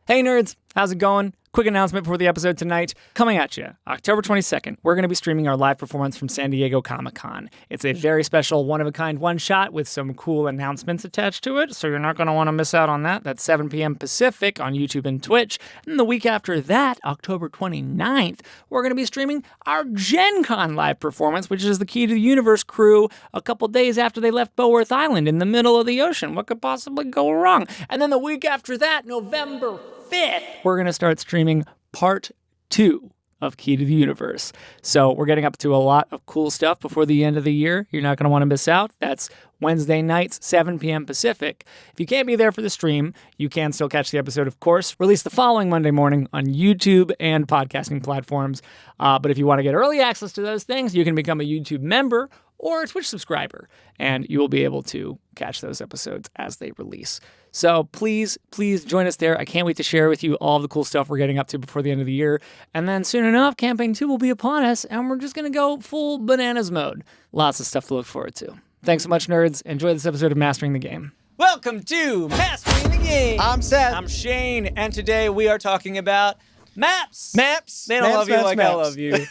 Hey nerds, how's it going? Quick announcement before the episode tonight. Coming at you, October 22nd, we're going to be streaming our live performance from San Diego Comic-Con. It's a very special one-of-a-kind one-shot with some cool announcements attached to it, so you're not going to want to miss out on that. That's 7 p.m. Pacific on YouTube and Twitch. And the week after that, October 29th, we're going to be streaming our Gen Con live performance, which is the Key to the Universe crew a couple days after they left Beauworth Island in the middle of the ocean. What could possibly go wrong? And then the week after that, November 5th, we're going to start streaming part 2 of Key to the Universe. So we're getting up to a lot of cool stuff before the end of the year. You're not going to want to miss out. That's Wednesday nights, 7 p.m. Pacific. If you can't be there for the stream, you can still catch the episode, of course, released the following Monday morning on YouTube and podcasting platforms. But if you want to get early access to those things, you can become a YouTube member or a Twitch subscriber, and you will be able to catch those episodes as they release. So please join us there. I can't wait to share with you all the cool stuff we're getting up to before the end of the year. And then soon enough, Campaign 2 will be upon us, and we're just going to go full bananas mode. Lots of stuff to look forward to. Thanks so much, nerds. Enjoy this episode of Mastering the Game. Welcome to Mastering the Game. I'm Seth. I'm Shane, and today we are talking about maps. Maps. They don't love you like I love you.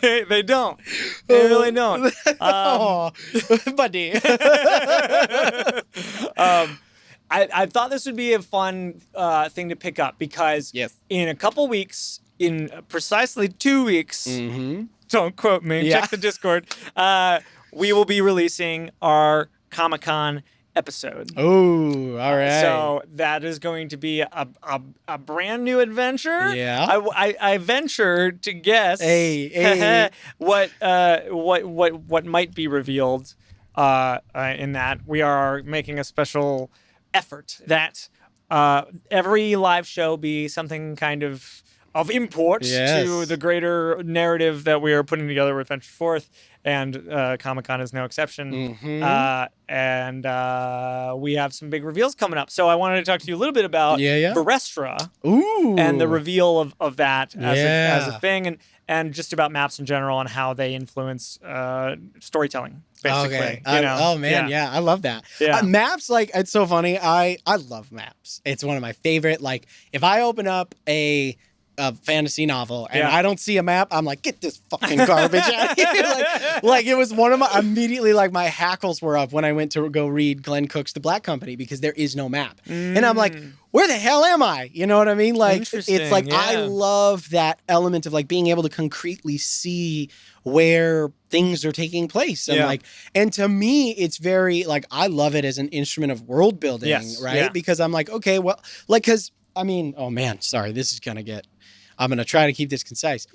They don't. They really don't. Buddy. I thought this would be a fun thing to pick up because in a couple weeks, in precisely 2 weeks, don't quote me, check the Discord, we will be releasing our Comic-Con episode. Oh, all right. So that is going to be a brand new adventure. Yeah. I venture to guess what might be revealed in that. We are making a special effort that every live show be something kind of import to the greater narrative that we are putting together with Venture Forth, and Comic-Con is no exception. And we have some big reveals coming up. So I wanted to talk to you a little bit about Verestra and the reveal of that as a thing, and just about maps in general and how they influence storytelling, basically. Okay. I love that. Maps, like, it's so funny. I love maps. It's one of my favorite. Like, if I open up a fantasy novel and I don't see a map, I'm like, get this fucking garbage out of here. like it was one of my, immediately, like, my hackles were up when I went to go read Glenn Cook's The Black Company because there is no map. And I'm like, where the hell am I? You know what I mean? Like, it's like, I love that element of, like, being able to concretely see where things are taking place. And like, and to me, it's very, like, I love it as an instrument of world building, right? Because I'm like, okay, well, like, cause I mean, oh man, sorry, this is gonna get, I'm going to try to keep this concise.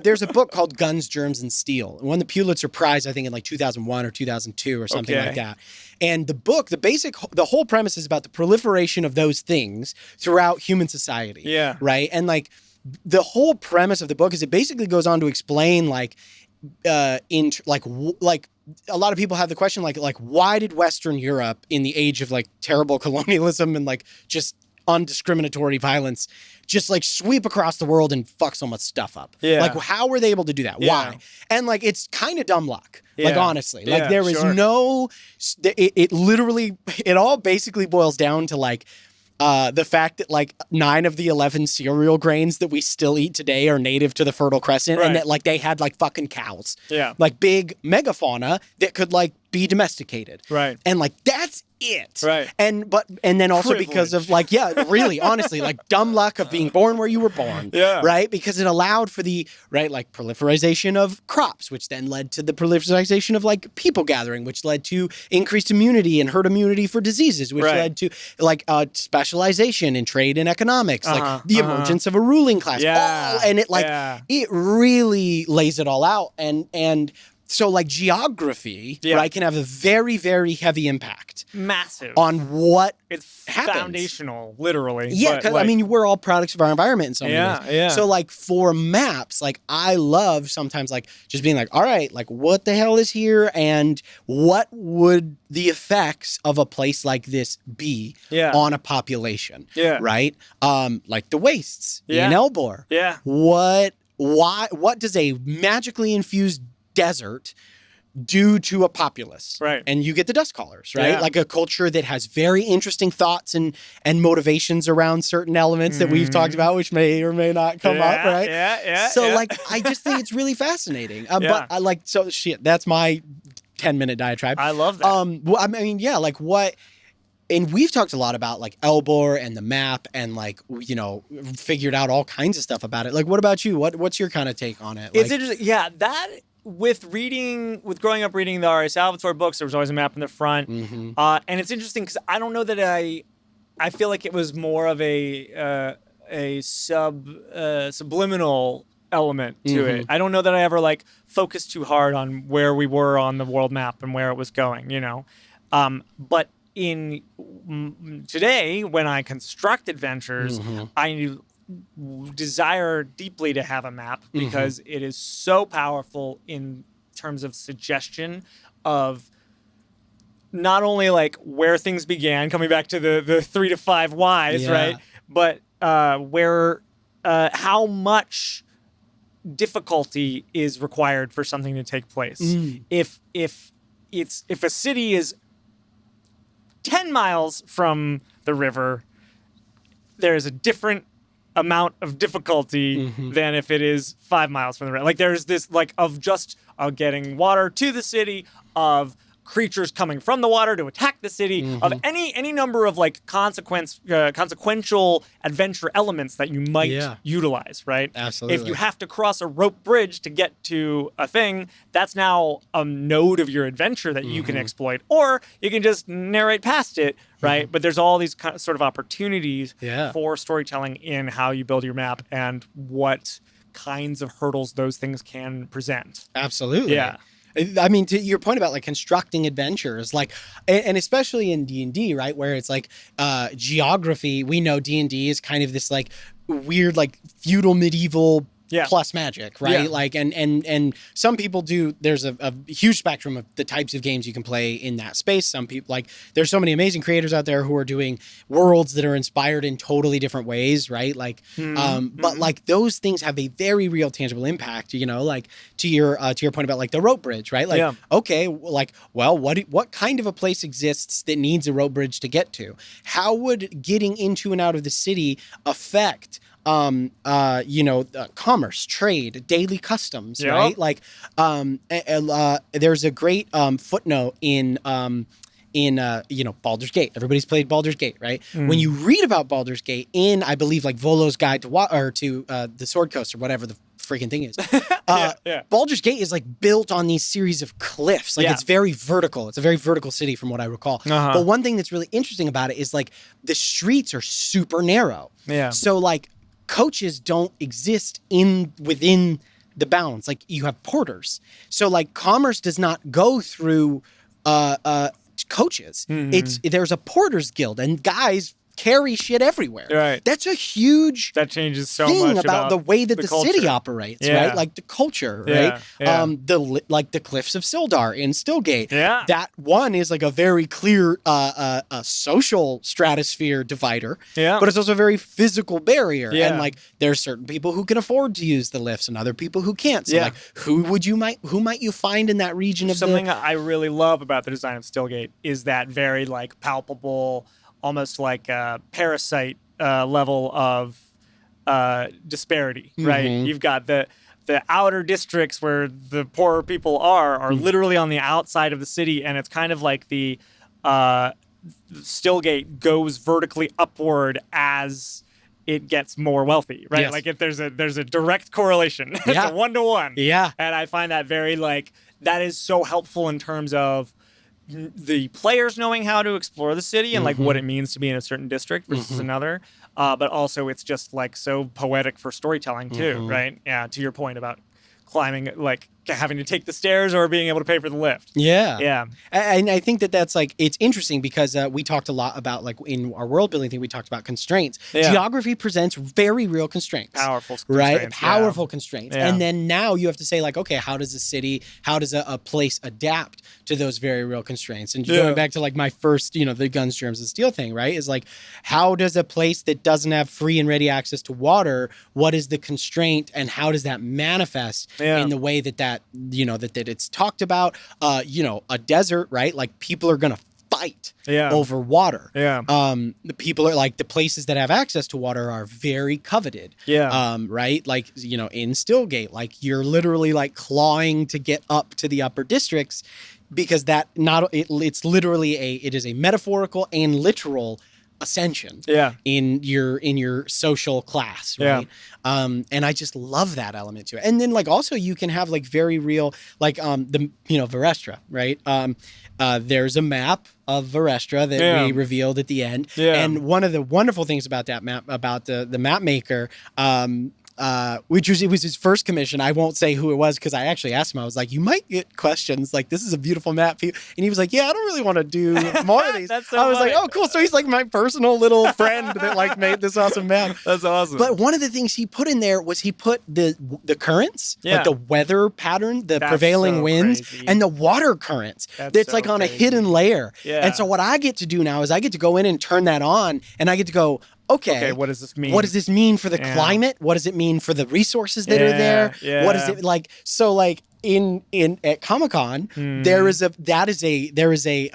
There's a book called Guns, Germs, and Steel. It won the Pulitzer Prize, I think, in like 2001 or 2002 or something like that. And the book, the whole premise is about the proliferation of those things throughout human society. Yeah. Right? And like, the whole premise of the book is it basically goes on to explain, like, a lot of people have the question, like, why did Western Europe, in the age of, like, terrible colonialism and, like, just undiscriminatory violence, just, like, sweep across the world and fuck so much stuff up? Like, how were they able to do that? Why? And, like, it's kind of dumb luck. Like, honestly, like, there is no, it literally, it all basically boils down to, like, the fact that, like, 9 of the 11 cereal grains that we still eat today are native to the Fertile Crescent, and that, like, they had, like, fucking cows. Like, big megafauna that could, like, be domesticated. And, like, that's it. And then also because of, like, really, honestly, like, dumb luck of being born where you were born. Right? Because it allowed for the, like, proliferation of crops, which then led to the proliferation of, like, people gathering, which led to increased immunity and herd immunity for diseases, which led to, like, specialization in trade and economics, like the emergence of a ruling class. And it, like, it really lays it all out. And so, like, geography, right, can have a very, very heavy impact. Massive. On what it's happens. Foundational, literally. Yeah, because, like, I mean, we're all products of our environment in some ways. So, like, for maps, like, I love sometimes, like, just being like, all right, like, what the hell is here? And what would the effects of a place like this be on a population? Right? Like the wastes in Elbor. What does a magically infused desert due to a populace. Right. And you get the Dust Callers, right? Yeah. Like a culture that has very interesting thoughts and motivations around certain elements that we've talked about, which may or may not come up, right? Yeah. So like, I just think it's really fascinating. But I like, so shit, that's my 10-minute diatribe. I love that. Well, I mean, yeah, like what, and we've talked a lot about like Elbor and the map and like, you know, figured out all kinds of stuff about it. Like, what about you? What's your kind of take on it? It's interesting. Yeah, that with growing up reading the R.A. Salvatore books, there was always a map in the front. And it's interesting because I don't know that I feel like it was more of a subliminal element to it. I don't know that I ever like focused too hard on where we were on the world map and where it was going, you know. But in today, when I construct adventures, I desire deeply to have a map because it is so powerful in terms of suggestion of not only like where things began, coming back to the 3 to 5 whys, right? But where how much difficulty is required for something to take place. If a city is 10 miles from the river, there's a different amount of difficulty than if it is 5 miles from the river. Like there's this like of getting water to the city, of creatures coming from the water to attack the city, of any number of like consequential adventure elements that you might utilize, right? Absolutely. If you have to cross a rope bridge to get to a thing, that's now a node of your adventure that you can exploit, or you can just narrate past it, right? But there's all these sort of opportunities for storytelling in how you build your map and what kinds of hurdles those things can present. Absolutely. Yeah. I mean, to your point about like constructing adventures, like, and especially in D&D, right, where it's like geography. We know D&D is kind of this like weird, like feudal medieval plus magic, right? Like, and some people do. There's a huge spectrum of the types of games you can play in that space. Some people like there's so many amazing creators out there who are doing worlds that are inspired in totally different ways, right? Like, but like those things have a very real, tangible impact. You know, like to your point about like the rope bridge, right? Like, okay, like, well, what kind of a place exists that needs a rope bridge to get to? How would getting into and out of the city affect commerce, trade, daily customs, right? Like, there's a great footnote in Baldur's Gate. Everybody's played Baldur's Gate, right? When you read about Baldur's Gate in, I believe, like Volo's Guide to the Sword Coast or whatever the freaking thing is. Baldur's Gate is like built on these series of cliffs. Like it's very vertical. It's a very vertical city from what I recall. But one thing that's really interesting about it is like the streets are super narrow. So like coaches don't exist within the bounds. Like you have porters. So like commerce does not go through coaches. There's a porters guild and guys carry shit everywhere. Right. That's a huge changes so thing much about the way that the city operates, right? Like the culture, right? The cliffs of Sildar in Stillgate. That one is like a very clear a social stratosphere divider. But it's also a very physical barrier. And like there's certain people who can afford to use the lifts and other people who can't. So like who might you find in that region of something I really love about the design of Stillgate is that very like palpable, almost like a parasite level of disparity, right? You've got the outer districts where the poorer people are literally on the outside of the city, and it's kind of like the Stillgate goes vertically upward as it gets more wealthy, right? Like if there's a direct correlation. It's a 1-to-1. And I find that very like that is so helpful in terms of the players knowing how to explore the city and like what it means to be in a certain district versus another. But also it's just like so poetic for storytelling too, right? Yeah. To your point about climbing, like having to take the stairs or being able to pay for the lift. Yeah. And I think that's like, it's interesting because we talked a lot about like in our world building thing, we talked about constraints. Geography presents very real constraints. Powerful constraints. Right? Powerful constraints. And then now you have to say like, okay, how does a place adapt to those very real constraints? And going back to like my first, the guns, germs, and steel thing, right? Is like, how does a place that doesn't have free and ready access to water, what is the constraint and how does that manifest in the way that that it's talked about. A desert, right? Like people are gonna fight over water. The people are like the places that have access to water are very coveted. Right? Like, in Stillgate, like you're literally like clawing to get up to the upper districts because it's literally it is a metaphorical and literal ascension in your social class, right? And I just love that element to it. And then like also you can have like very real like Varestra, right? There's a map of Varestra that we revealed at the end. And one of the wonderful things about that map, about the map maker, which was, it was his first commission. I won't say who it was because I actually asked him. I was like, "You might get questions like this is a beautiful map," and he was like, "Yeah, I don't really want to do more of these." I was like, "Oh, cool!" So he's like my personal little friend that like made this awesome map. That's awesome. But one of the things he put in there was he put the currents, like the weather pattern, the prevailing winds, and the water currents. That's like on a hidden layer. And so what I get to do now is I get to go in and turn that on, and I get to go, okay, what does this mean? What does this mean for the climate? What does it mean for the resources that are there? What is it like? So like in at Comic-Con, there is an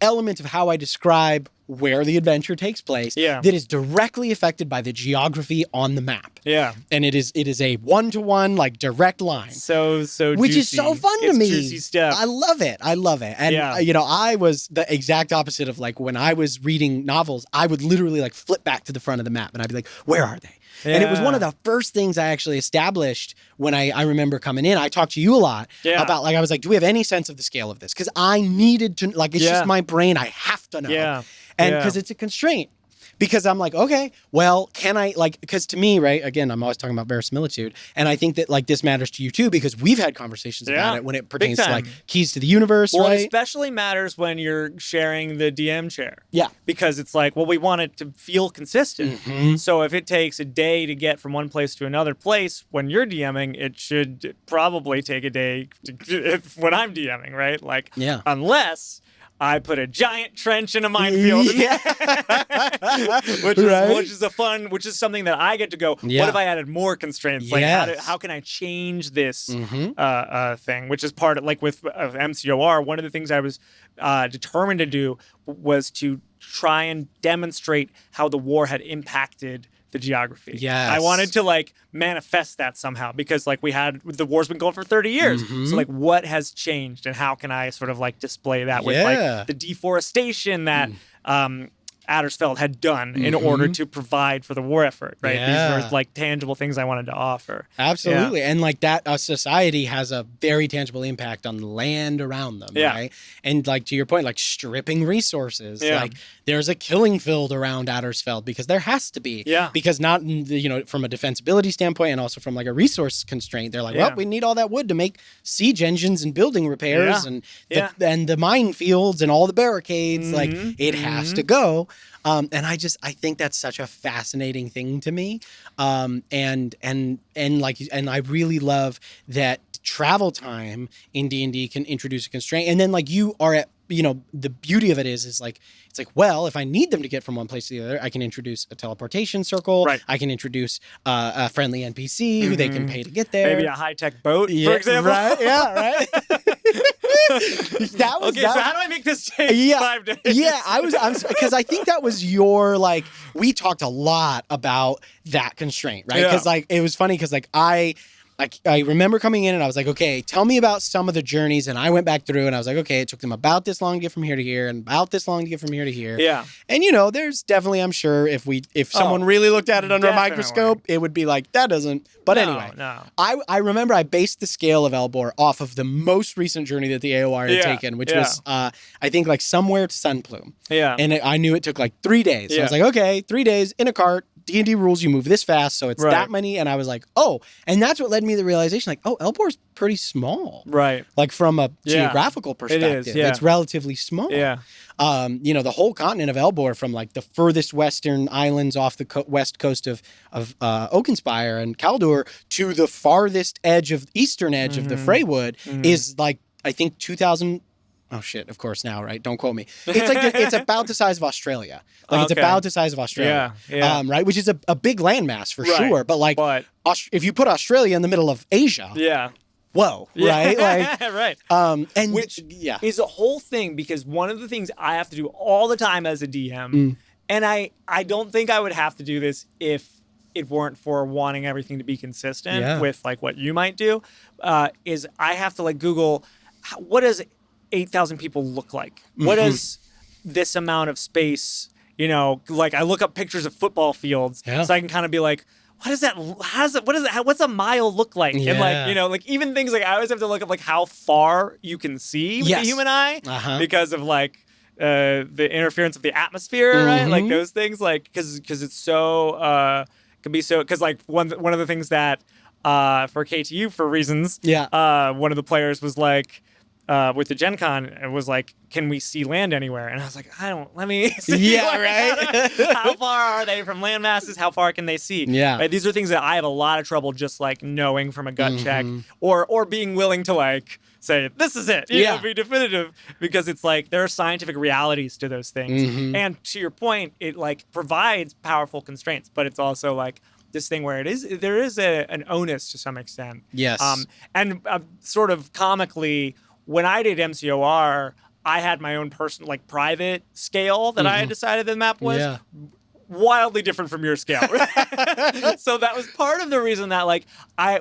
element of how I describe where the adventure takes place that is directly affected by the geography on the map. And it is a 1-to-1 like direct line. So which juicy. Is so fun to me. Juicy stuff. I love it. And I was the exact opposite of like when I was reading novels, I would literally like flip back to the front of the map and I'd be like, where are they? And it was one of the first things I actually established when I remember coming in. I talked to you a lot about like, I was like, do we have any sense of the scale of this? Because I needed to, like, it's just my brain. I have to know. And because it's a constraint. Because I'm like, okay, well, can I, like, because to me, right, again, I'm always talking about verisimilitude, and I think that, like, this matters to you, too, because we've had conversations about it when it pertains to, like, keys to the universe, well, right? It especially matters when you're sharing the DM chair. Yeah. Because it's like, well, we want it to feel consistent. So if it takes a day to get from one place to another place, when you're DMing, it should probably take a day when I'm DMing, right? Like, unless I put a giant trench in a minefield, which is something that I get to go. What if I added more constraints? Like, how can I change this thing? Which is part of, like, with MCOR. One of the things I was determined to do was to try and demonstrate how the war had impacted the geography. I wanted to like manifest that somehow because like the war's been going for 30 years. So like what has changed and how can I sort of like display that with like the deforestation that Addersfeld had done in order to provide for the war effort, right? These were like tangible things I wanted to offer. Absolutely. And like that society has a very tangible impact on the land around them, right? And like to your point, like stripping resources, like there's a killing field around Addersfeld because there has to be. Because not, from a defensibility standpoint and also from like a resource constraint, they're like, well, we need all that wood to make siege engines and building repairs and the minefields and all the barricades. Like it has to go. And I think that's such a fascinating thing to me. And I really love that travel time in D&D can introduce a constraint. And then like you are at, the beauty of it is like, it's like, well, if I need them to get from one place to the other, I can introduce a teleportation circle. I can introduce a friendly NPC who they can pay to get there. Maybe a high-tech boat, for example. Right? Yeah, right. So how do I make this take 5 days? Because I think that was your, like, we talked a lot about that constraint, right? Because like, it was funny because like I remember coming in and I was like, okay, tell me about some of the journeys. And I went back through and I was like, okay, it took them about this long to get from here to here and about this long to get from here to here. And there's definitely, I'm sure if someone really looked at it under a microscope, it would be like, that doesn't. But anyway, I remember I based the scale of Elbor off of the most recent journey that the AOR had taken, which was, I think like somewhere to Sunplume. And I knew it took like 3 days. So I was like, okay, 3 days in a cart. D&D rules, you move this fast, so it's that many. And I was like, oh, and that's what led me to the realization, like, oh, Elbor's pretty small. Like from a geographical perspective, it's relatively small. The whole continent of Elbor, from like the furthest western islands off the west coast of Oakenspire and Caldor to the farthest eastern edge of the Freywood is like, I think 2,000. Oh shit! Of course now, right? Don't quote me. It's like it's about the size of Australia. Like it's about the size of Australia. Right, which is a big landmass for sure. But like, if you put Australia in the middle of Asia, whoa, right? Like, right. And which is a whole thing, because one of the things I have to do all the time as a DM, and I don't think I would have to do this if it weren't for wanting everything to be consistent with like what you might do, is I have to like Google, what does 8,000 people look like? What does this amount of space, you know, like I look up pictures of football fields so I can kind of be like, what is that? What's a mile look like? And like, you know, like even things like I always have to look up like how far you can see with the human eye because of like the interference of the atmosphere, right? Like those things, like because it's so can be so, because like one of the things that for KTU for reasons, one of the players was like, with the Gen Con, it was like, can we see land anywhere? And I was like, let me see. Right. How far are they from land masses? How far can they see? Yeah. Right? These are things that I have a lot of trouble just like knowing from a gut check, or being willing to like say, this is it. You know, be definitive, because it's like there are scientific realities to those things. And to your point, it like provides powerful constraints, but it's also like this thing where there is an onus to some extent. Yes. And sort of comically, when I did MCOR, I had my own personal, like private scale that I had decided the map was wildly different from your scale. So that was part of the reason that like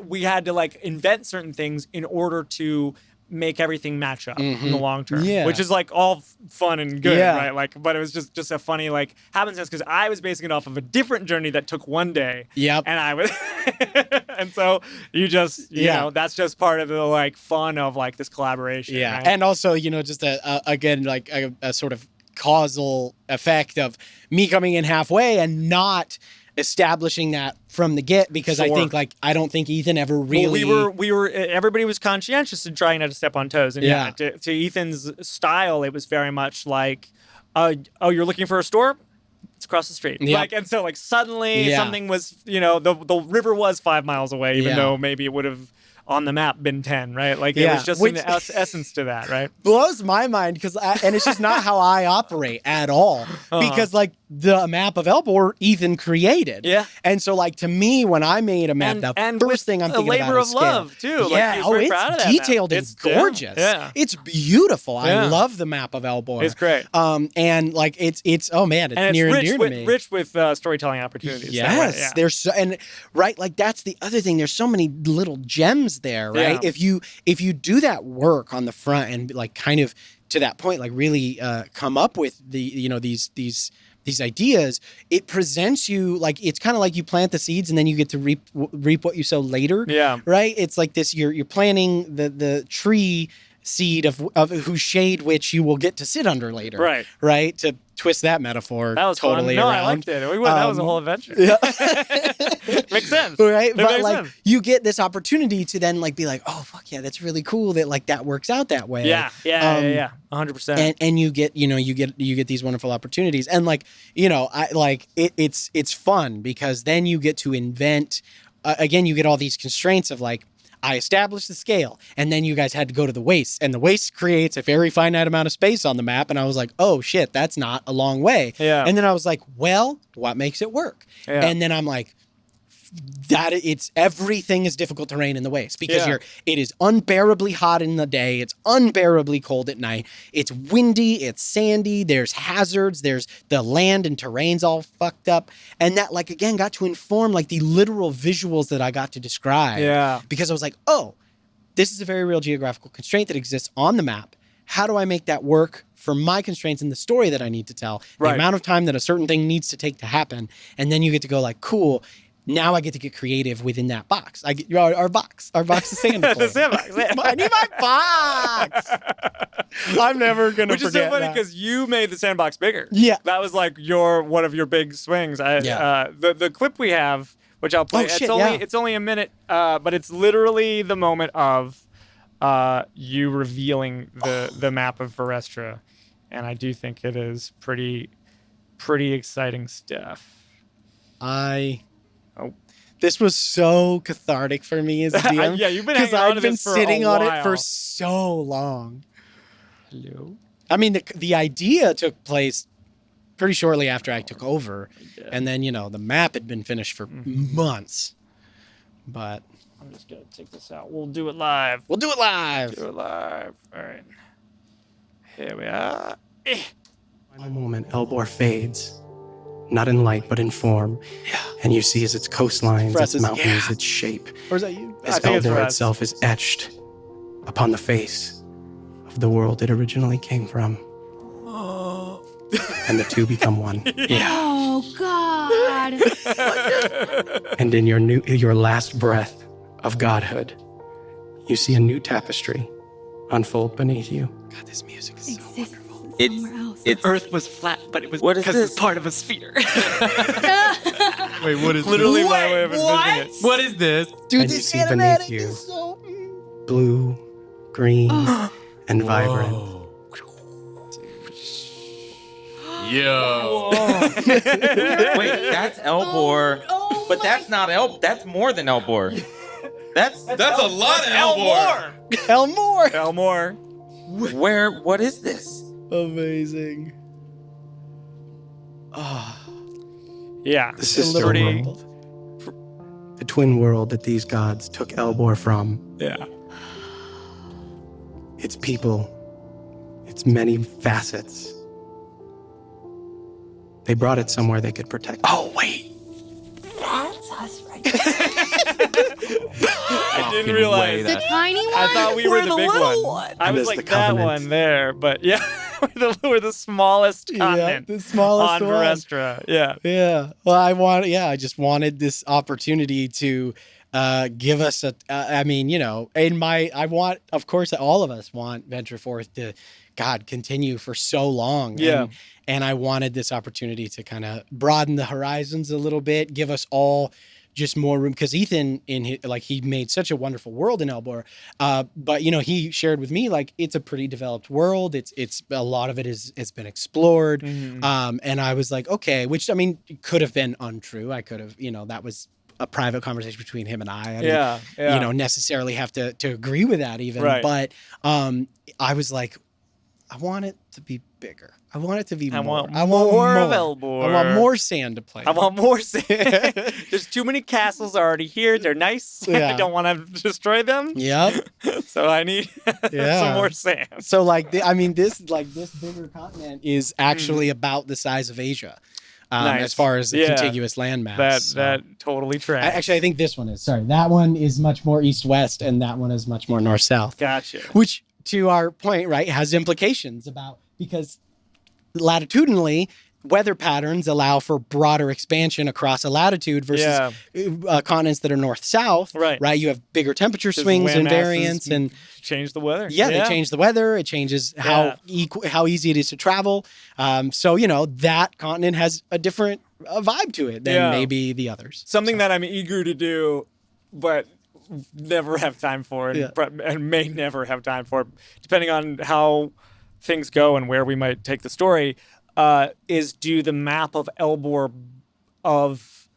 we had to like invent certain things in order to make everything match up in the long term, which is like all fun and good, right? Like, but it was just a funny like happenstance, because I was basing it off of a different journey that took one day. And I was, and so you just, you know, that's just part of the like fun of like this collaboration. Right? And also, you know, just again, like a sort of causal effect of me coming in halfway and not establishing that from the get, because I think like I don't think Ethan ever really. Well, we were everybody was conscientious and trying not to step on toes, and to Ethan's style, it was very much like, oh, you're looking for a store? It's across the street. Like, and so like suddenly something was, you know, the river was 5 miles away, even though maybe it would have on the map been 10, right? Like it was just an essence to that, right? Blows my mind, because and it's just not how I operate at all. Because like the map of Elbor, Ethan created. And so like to me, when I made a map, the first thing I'm thinking about is scale. A labor of love too. Yeah, like, it's detailed and gorgeous. It's beautiful. I love the map of Elbor. It's great. And like it's oh man, it's near and dear to me. Rich with storytelling opportunities. Yes, there's so, and right, like that's the other thing. There's so many little gems there, right? If you do that work on the front and like kind of to that point, like really come up with the, you know, these ideas, it presents you like it's kind of like you plant the seeds and then you get to reap what you sow later. Right. It's like this. You're planting the tree seed of whose shade which you will get to sit under later. Right. To twist that metaphor. That was totally fun. No, around. I liked it. That was a whole adventure. Makes sense. Right. It but like sense. You get this opportunity to then like be like, oh fuck yeah, that's really cool that like that works out that way. 100%. And you get, you know, you get these wonderful opportunities. And like, you know, I like it's fun because then you get to invent again, you get all these constraints of like, I established the scale, and then you guys had to go to the waste, and the waste creates a very finite amount of space on the map, and I was like, oh shit, that's not a long way. And then I was like, well, what makes it work? And then I'm like, that it's everything is difficult terrain in the waste because it is unbearably hot in the day, it's unbearably cold at night, it's windy, it's sandy, there's hazards, there's the land and terrain's all fucked up, and that like again got to inform like the literal visuals that I got to describe because I was like, oh, this is a very real geographical constraint that exists on the map. How do I make that work for my constraints in the story that I need to tell, the amount of time that a certain thing needs to take to happen? And then you get to go like, cool, now I get to get creative within that box. I get our box is sandbox. The sandbox. I need my box. I'm never gonna. Which is so funny because you made the sandbox bigger. Yeah, that was like one of your big swings. The clip we have, which I'll play. It's only a minute, but it's literally the moment of you revealing the map of Varestra, and I do think it is pretty exciting stuff. This was so cathartic for me as a DM. You've been hanging on to this for a while. Because I've been sitting on it for so long. Hello? I mean, the idea took place pretty shortly after I took over. And then, you know, the map had been finished for months. But I'm just gonna take this out. We'll do it live. We'll do it live. Do it live. All right. Here we are. Final moment, Elbor fades. Not in light, but in form. Yeah. And you see as its coastlines, its mountains, its shape. Or is that you? As Eldor itself is etched upon the face of the world it originally came from. Oh. And the two become one. Yeah. Oh, God. And in your last breath of godhood, you see a new tapestry unfold beneath you. God, this music is so wonderful. It's Earth was flat, but it was because it's part of a sphere. Wait, what is literally this? My way of envisioning it. What is this? Dude, and you see beneath you blue, green, and vibrant. Yo. Wait, that's Elbor. Oh, but that's not that's more than Elbor. That's a lot of Elmore. Elmore. What is this? Amazing. Yeah. The sister world. The twin world that these gods took Elbor from. Yeah. Its people. Its many facets. They brought it somewhere they could protect it. Oh, wait. That's us right I didn't realize. The tiny one? I thought we were the big one. I was like, that one there. But yeah, we're the smallest continent. The smallest on one. Verestra. Yeah. Yeah. Well, I just wanted this opportunity to give us I want, of course, all of us want Venture Forth to, God, continue for so long. Yeah. And I wanted this opportunity to kind of broaden the horizons a little bit, give us all just more room, because Ethan he made such a wonderful world in Elbor, but he shared with me it's a pretty developed world. It's a lot of it has been explored, and I was like, okay, which could have been untrue. I could have that was a private conversation between him and I. I didn't necessarily have to agree with that even, right. But I was like, I want it to be bigger. I want it to be more. I want more of Elbor. I want more sand to play. I want more sand. There's too many castles already here. They're nice. Yeah. I don't want to destroy them. Yep. So I need some more sand. So this bigger continent is actually about the size of Asia. Nice. As far as the contiguous landmass. That totally tracks. Actually, I think this one is. Sorry, that one is much more east-west, and that one is much more north-south. Gotcha. Which, to our point, right, has implications because latitudinally, weather patterns allow for broader expansion across a latitude versus continents that are north-south. Right. You have bigger temperature swings and variance, and change the weather. Yeah, they change the weather. It changes how easy it is to travel. So that continent has a different vibe to it than maybe the others. Something that I'm eager to do, but never have time for, and may never have time for, depending on how things go and where we might take the story, is do the map of Elbor of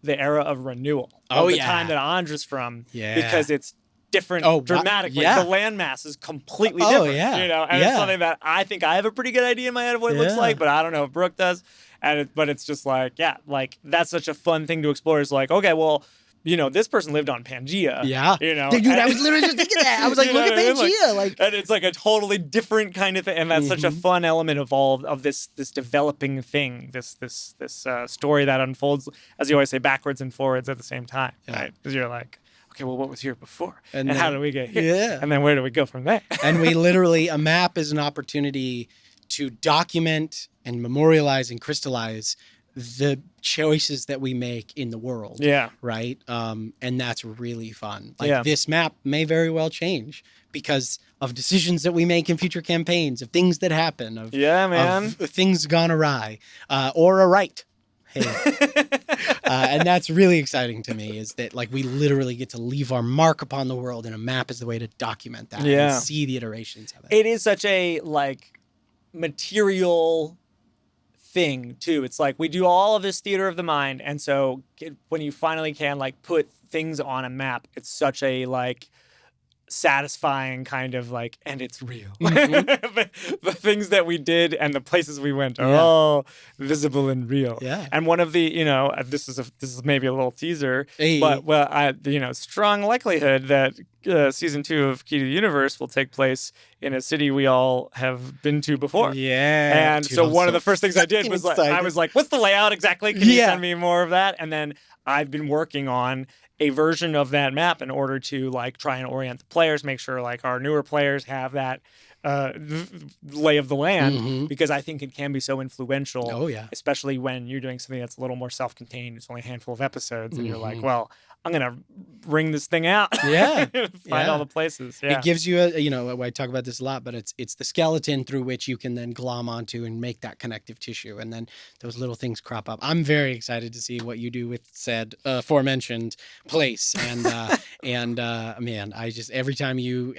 the era of renewal. The time that Andra's from. Yeah. Because it's different dramatically. The landmass is completely different. And it's something that I think I have a pretty good idea in my head of what it looks like, but I don't know if Brooke does. But it's just that's such a fun thing to explore. Is okay, well, this person lived on Pangea. Yeah. Dude, I was literally just thinking that. I was like, look at Pangea. And it's a totally different kind of thing. And that's such a fun element of this developing thing, this story that unfolds, as you always say, backwards and forwards at the same time. Right? Because you're like, okay, well, what was here before? And then, how did we get here? Yeah. And then where do we go from there? And we literally, a map is an opportunity to document and memorialize and crystallize the choices that we make in the world. Yeah. Right? And that's really fun. This map may very well change because of decisions that we make in future campaigns, of things that happen, of things gone awry, or aright. Hey. And that's really exciting to me, is that we literally get to leave our mark upon the world, and a map is the way to document that and see the iterations of it. It is such a material thing too. It's we do all of this theater of the mind, and so when you finally can put things on a map, it's such a satisfying kind of like, and it's real. The things that we did and the places we went are all visible and real. Yeah. And one of the, this is maybe a little teaser, Hey. but strong likelihood that season 2 of Key to the Universe will take place in a city we all have been to before. Yeah. And Dude, so I'm one of the first things I did was I was like, what's the layout exactly? Can you send me more of that? And then I've been working on a version of that map in order to like try and orient the players, make sure like our newer players have that lay of the land, because I think it can be so influential. Oh, yeah. Especially when you're doing something that's a little more self-contained. It's only a handful of episodes, and you're like, well, I'm gonna ring this thing out. Yeah. Find all the places. Yeah. It gives you I talk about this a lot, but it's the skeleton through which you can then glom onto and make that connective tissue, and then those little things crop up. I'm very excited to see what you do with said aforementioned place, and man, I just every time you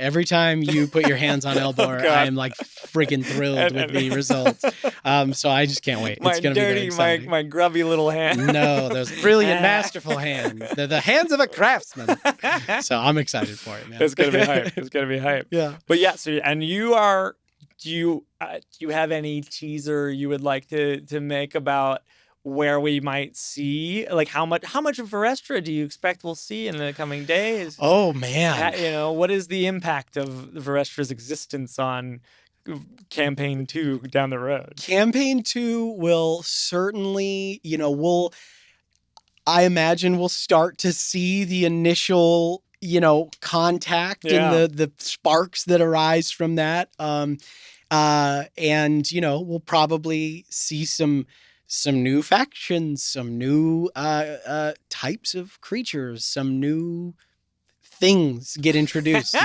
put your hands on Elbor, I am like freaking thrilled with the results. So I just can't wait. My it's gonna be very dirty, exciting. my grubby little hand. No, those brilliant, masterful hands. They're the hands of a craftsman. So I'm excited for it, man. It's gonna be hype. It's gonna be hype. Yeah. But yeah. So and you are. Do you have any teaser you would like to make about where we might see, like how much of Verestra do you expect we'll see in the coming days? Oh man. What is the impact of Verestra's existence on campaign 2 down the road? Campaign 2 will certainly, I imagine we'll start to see the initial, contact and the sparks that arise from that. And we'll probably see some new factions, some new types of creatures, some new things get introduced,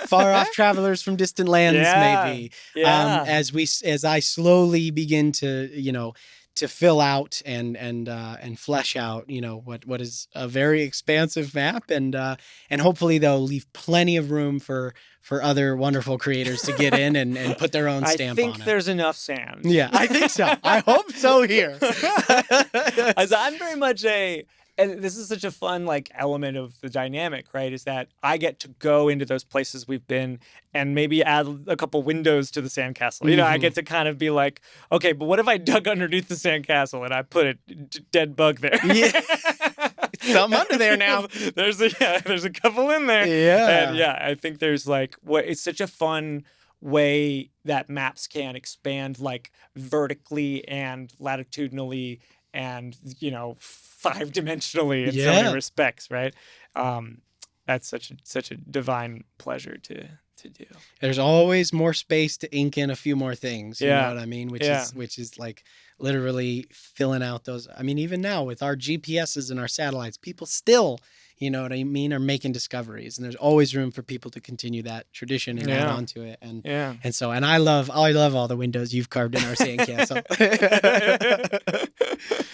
far off travelers from distant lands, maybe. Yeah. As I slowly begin to, to fill out and flesh out, what is a very expansive map, and hopefully they'll leave plenty of room for other wonderful creators to get in and put their own stamp on it. I think there's enough sand. Yeah, I think so. I hope so here. As I'm very much and this is such a fun element of the dynamic, right? Is that I get to go into those places we've been and maybe add a couple windows to the sandcastle. I get to kind of be like, okay, but what if I dug underneath the sandcastle and I put a dead bug there? Yeah. Something under there now. There's a couple in there. Yeah. And I think there's it's such a fun way that maps can expand vertically and latitudinally and 5-dimensionally in so many respects, right? That's such a divine pleasure to do. There's always more space to ink in a few more things. You know what I mean? Which is literally filling out those. I mean, even now with our GPSs and our satellites, people still, are making discoveries, and there's always room for people to continue that tradition and add on to it. And I love all the windows you've carved in our sandcastle.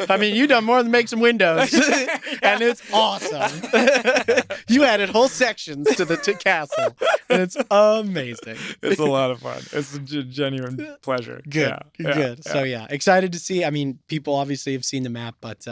I mean, you done more than make some windows, and it's awesome. You added whole sections to the castle, and it's amazing. It's a lot of fun. It's a genuine pleasure. Good. So excited to see. I mean, people obviously have seen the map, but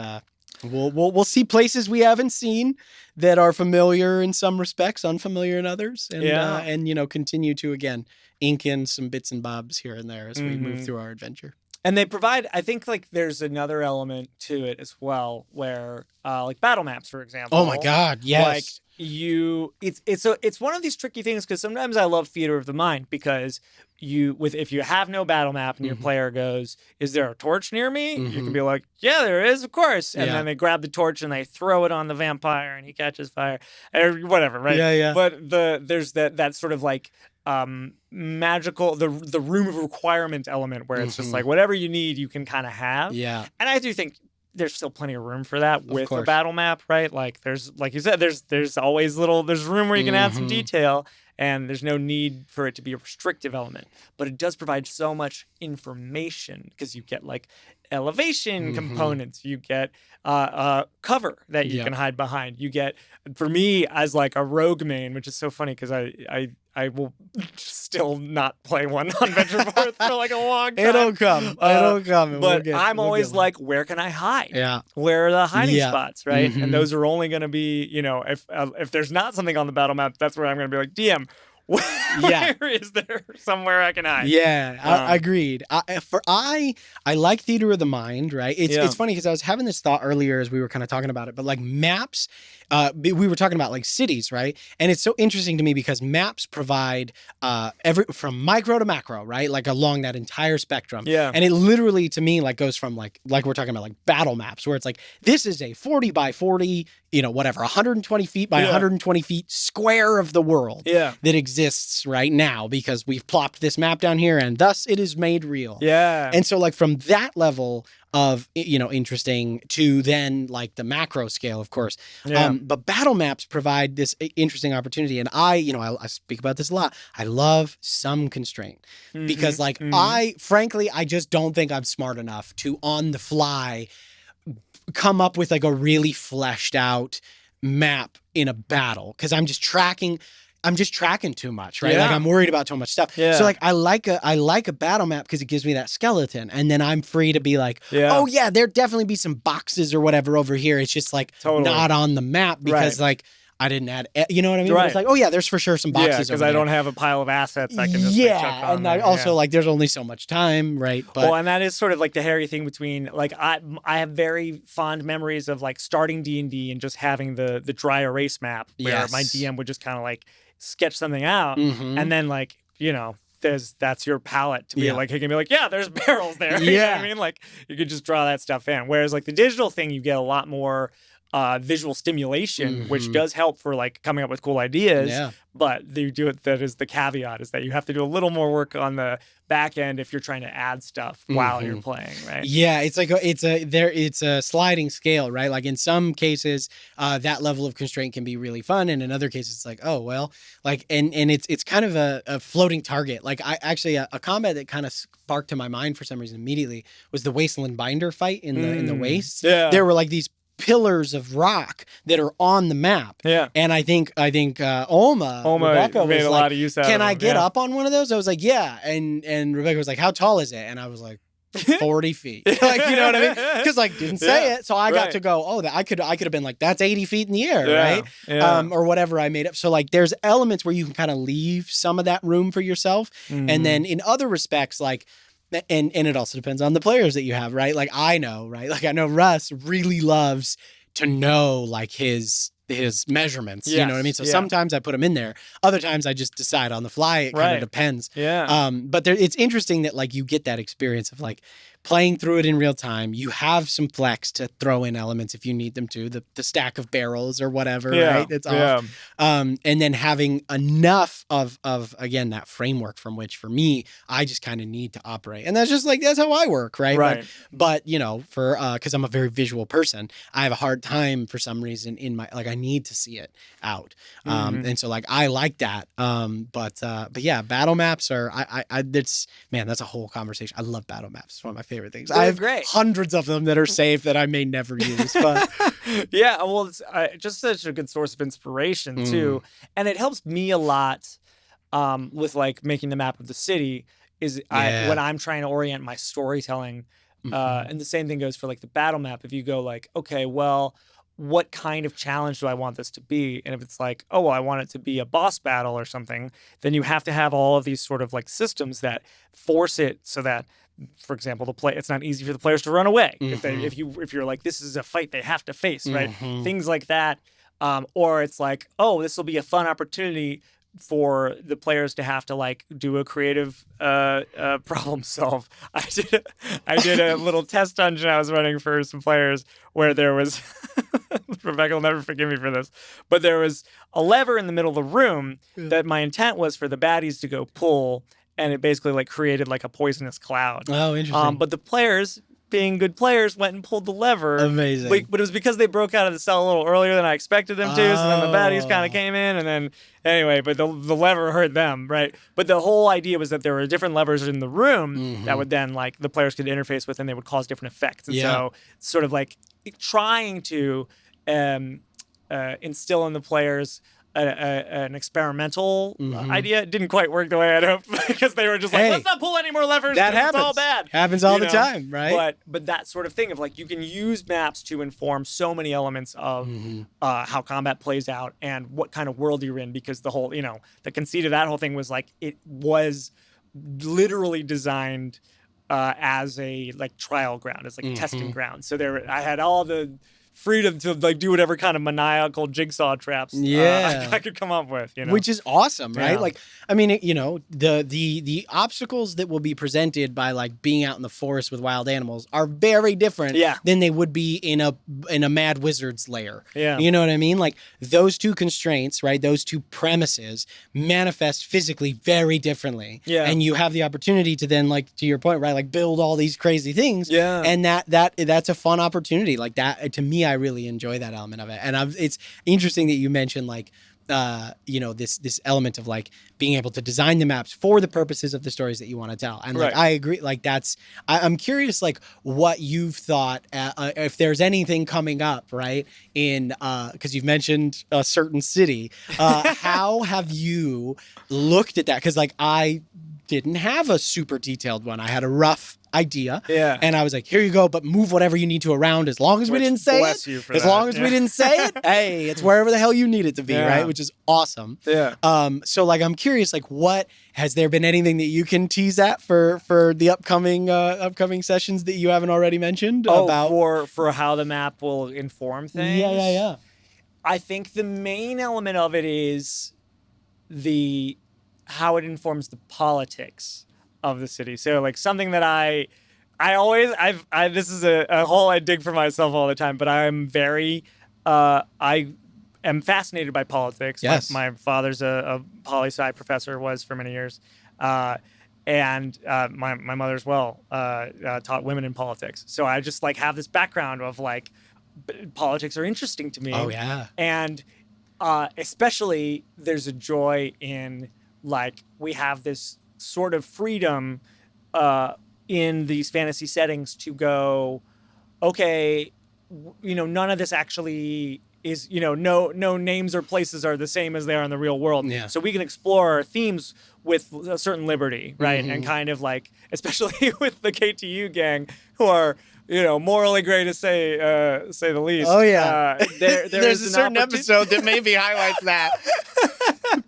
we'll see places we haven't seen that are familiar in some respects, unfamiliar in others, and continue to again ink in some bits and bobs here and there as we move through our adventure. And they provide, I think, there's another element to it as well, where battle maps, for example. Oh my God, yes. It's one of these tricky things, because sometimes I love theater of the mind, because if you have no battle map and your player goes, is there a torch near me? You can be like, yeah, there is, of course. And then they grab the torch and they throw it on the vampire and he catches fire or whatever, right? Yeah. But there's that sort of magical, the room of requirement element where it's just whatever you need, you can kind of have. Yeah. And I do think there's still plenty of room for that with a battle map, right? There's, like you said, there's always there's room where you can add some detail, and there's no need for it to be a restrictive element. But it does provide so much information, because you get elevation components, you get cover that you can hide behind, you get, for me as a rogue main, which is so funny because I will still not play one on Venture Forth for like a long time. It'll come. But I'm always like, where can I hide? Yeah. Where are the hiding Yeah. spots, right? Mhm. And those are only going to be, if there's not something on the battle map, that's where I'm going to be like, DM, where is there somewhere I can hide? Yeah, agreed. I like theater of the mind, right? It's funny because I was having this thought earlier as we were kind of talking about it, but like maps, we were talking about like cities, right? And it's so interesting to me because maps provide from micro to macro, right? Like along that entire spectrum. Yeah. And it literally to me like goes from like we're talking about like battle maps where it's like this is a 40 by 40, 120 feet by 120 feet square of the world that exists right now because we've plopped this map down here and thus it is made real. Yeah. And so like from that level of, interesting to then like the macro scale, of course. Yeah. But battle maps provide this interesting opportunity. And I speak about this a lot. I love some constraint because like I just don't think I'm smart enough to on the fly come up with like a really fleshed out map in a battle because I'm just tracking too much, right? Yeah. Like I'm worried about too much stuff. Yeah. So like I like a battle map because it gives me that skeleton, and then I'm free to be like, oh yeah, there definitely be some boxes or whatever over here. It's just like not on the map because like I didn't add, you know what I mean? Right. It's like, oh yeah, there's for sure some boxes. because I don't have a pile of assets I can just chuck on and there. also like there's only so much time, right? But and that is sort of like the hairy thing between like I have very fond memories of like starting D&D and just having the dry erase map where my DM would just kind of like sketch something out and then like that's your palette to be like he can be like there's barrels there. You know what I mean? Like you could just draw that stuff in, whereas like the digital thing you get a lot more visual stimulation, which does help for like coming up with cool ideas. But you do it. That is the caveat, is that you have to do a little more work on the back end if you're trying to add stuff while you're playing, right? Yeah, it's like it's a sliding scale, right? Like in some cases, that level of constraint can be really fun, and in other cases, it's like, oh well, like and it's kind of a floating target. Like I actually a combat that kind of sparked to my mind for some reason immediately was the Wasteland Binder fight in the Wastes. Yeah, there were like these pillars of rock that are on the map. Yeah. And I think Rebecca made was a lot of use out of them. Can I get up on one of those? I was like, yeah. And Rebecca was like, how tall is it? And I was like, 40 feet. Like, you know what I mean? Because like didn't say it. So I got to go, I could have been like, that's 80 feet in the air, right? Yeah. Or whatever I made up. So like there's elements where you can kind of leave some of that room for yourself. And then in other respects, like and it also depends on the players that you have, right? Like I know, right? Like I know Russ really loves to know like his measurements. You know what I mean? So sometimes I put them in there. Other times I just decide on the fly. It kind of depends. Yeah. But it's interesting that like you get that experience of like playing through it in real time. You have some flex to throw in elements if you need them to, the stack of barrels or whatever, right? It's off. And then having enough of again, that framework from which for me, I just kind of need to operate. And that's just like, that's how I work, right? Right. But for, cause I'm a very visual person, I have a hard time for some reason in my, like I need to see it out. And so like, I like that. But yeah, battle maps are, that's a whole conversation. I love battle maps. It's one of my favorite things. I have hundreds of them that are saved that I may never use. But yeah, well, it's just such a good source of inspiration too, and it helps me a lot with like making the map of the city. When I'm trying to orient my storytelling, and the same thing goes for like the battle map. If you go like, okay, well, what kind of challenge do I want this to be? And if it's like, oh, well, I want it to be a boss battle or something, then you have to have all of these sort of like systems that force it so that, for example, it's not easy for the players to run away. If you're like, this is a fight they have to face, right? Things like that. Or it's like, oh, this will be a fun opportunity for the players to have to like do a creative problem solve. I did a little test dungeon I was running for some players where there was Rebecca will never forgive me for this, but there was a lever in the middle of the room that my intent was for the baddies to go pull, and it basically like created like a poisonous cloud. Oh, interesting. But the players, being good players, went and pulled the lever. Amazing. But it was because they broke out of the cell a little earlier than I expected them to. So then the baddies kind of came in, and then anyway, but the lever hurt them, right? But the whole idea was that there were different levers in the room that would then like the players could interface with, and they would cause different effects. And so it's sort of like trying to instill in the players an experimental idea. It didn't quite work the way I'd hoped because they were just like, let's not pull any more levers. That happens. It's all bad. Happens all the time, right? But that sort of thing of like you can use maps to inform so many elements of how combat plays out and what kind of world you're in, because the whole, the conceit of that whole thing was like it was literally designed as a like trial ground, as like a testing ground. So I had all the freedom to like do whatever kind of maniacal jigsaw traps I could come up with, which is awesome, right? Yeah. Like, I mean, the obstacles that will be presented by like being out in the forest with wild animals are very different than they would be in a mad wizard's lair. Yeah. You know what I mean? Like those two constraints, right? Those two premises manifest physically very differently. Yeah. And you have the opportunity to then, like, to your point, right? Like build all these crazy things. Yeah. And that's a fun opportunity. Like that, to me, I really enjoy that element of it. And it's interesting that you mentioned like, this element of like being able to design the maps for the purposes of the stories that you want to tell. And like, I agree. Like I'm curious, like what you've thought, if there's anything coming up, right? Cause you've mentioned a certain city, how have you looked at that? Cause like I didn't have a super detailed one. I had a rough idea. Yeah. And I was like, here you go, but move whatever you need to around as long as we didn't say it. As long as we didn't say it, hey, it's wherever the hell you need it to be, right? Which is awesome. Yeah. So like I'm curious, like what has there been anything that you can tease at for the upcoming sessions that you haven't already mentioned about for how the map will inform things? Yeah. I think the main element of it is how it informs the politics of the city. So like something that this is a hole I dig for myself all the time, but I'm very, I am fascinated by politics. Yes. My father's a poli-sci professor, was for many years. And my mother as well taught women in politics. So I just like have this background of like politics are interesting to me. Oh yeah. And especially there's a joy in like we have this sort of freedom in these fantasy settings to go, okay, none of this actually is, no names or places are the same as they are in the real world. Yeah. So we can explore themes with a certain liberty, right? And kind of like, especially with the KTU gang, who are, morally gray to say the least. Oh yeah. There's a certain episode that maybe highlights that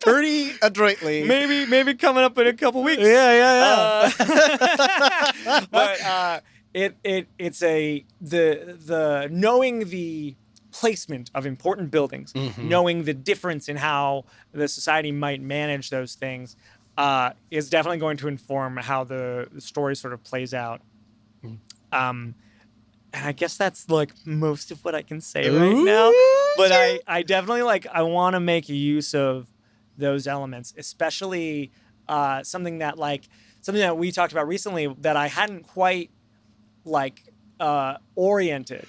pretty adroitly. Maybe coming up in a couple weeks. Yeah. But it's the knowing the placement of important buildings, knowing the difference in how the society might manage those things, is definitely going to inform how the story sort of plays out. And I guess that's like most of what I can say right now. But I definitely I want to make use of those elements, especially something that we talked about recently that I hadn't quite oriented.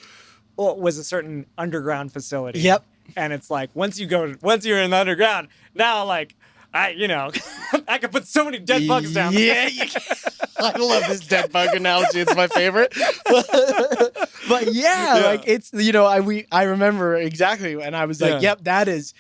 Was a certain underground facility. Yep. And it's like once you're in the underground, now I could put so many dead bugs down. Yeah, I love this dead bug analogy. It's my favorite. But like it's I remember exactly, and I was like, yep, that is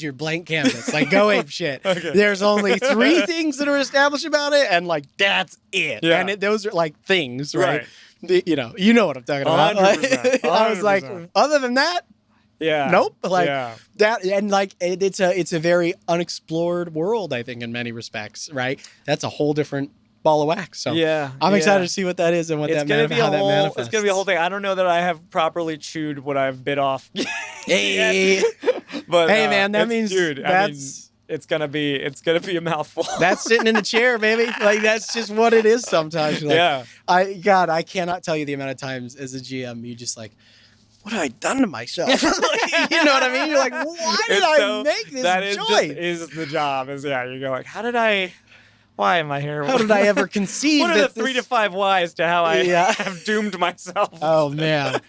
your blank canvas. Like go ape shit. Okay. There's only 3 things that are established about it, and like that's it. Yeah. And those are like things, right? You know what I'm talking about. 100%. I was like, other than that. Yeah. Nope. That, and like it's a very unexplored world, I think, in many respects, right? That's a whole different ball of wax. So I'm excited to see what that is and how that manifests. It's gonna be a whole thing. I don't know that I have properly chewed what I've bit off. Hey, but hey, man, that means it's gonna be a mouthful. That's sitting in the chair, baby. Like that's just what it is sometimes. Like, I cannot tell you the amount of times as a GM you just like, what have I done to myself? You know what I mean? You're like, why did I make this choice? That is the job. You go like, why am I here? How did I ever conceive? What are the 3 to 5 whys to how I have doomed myself? Oh man.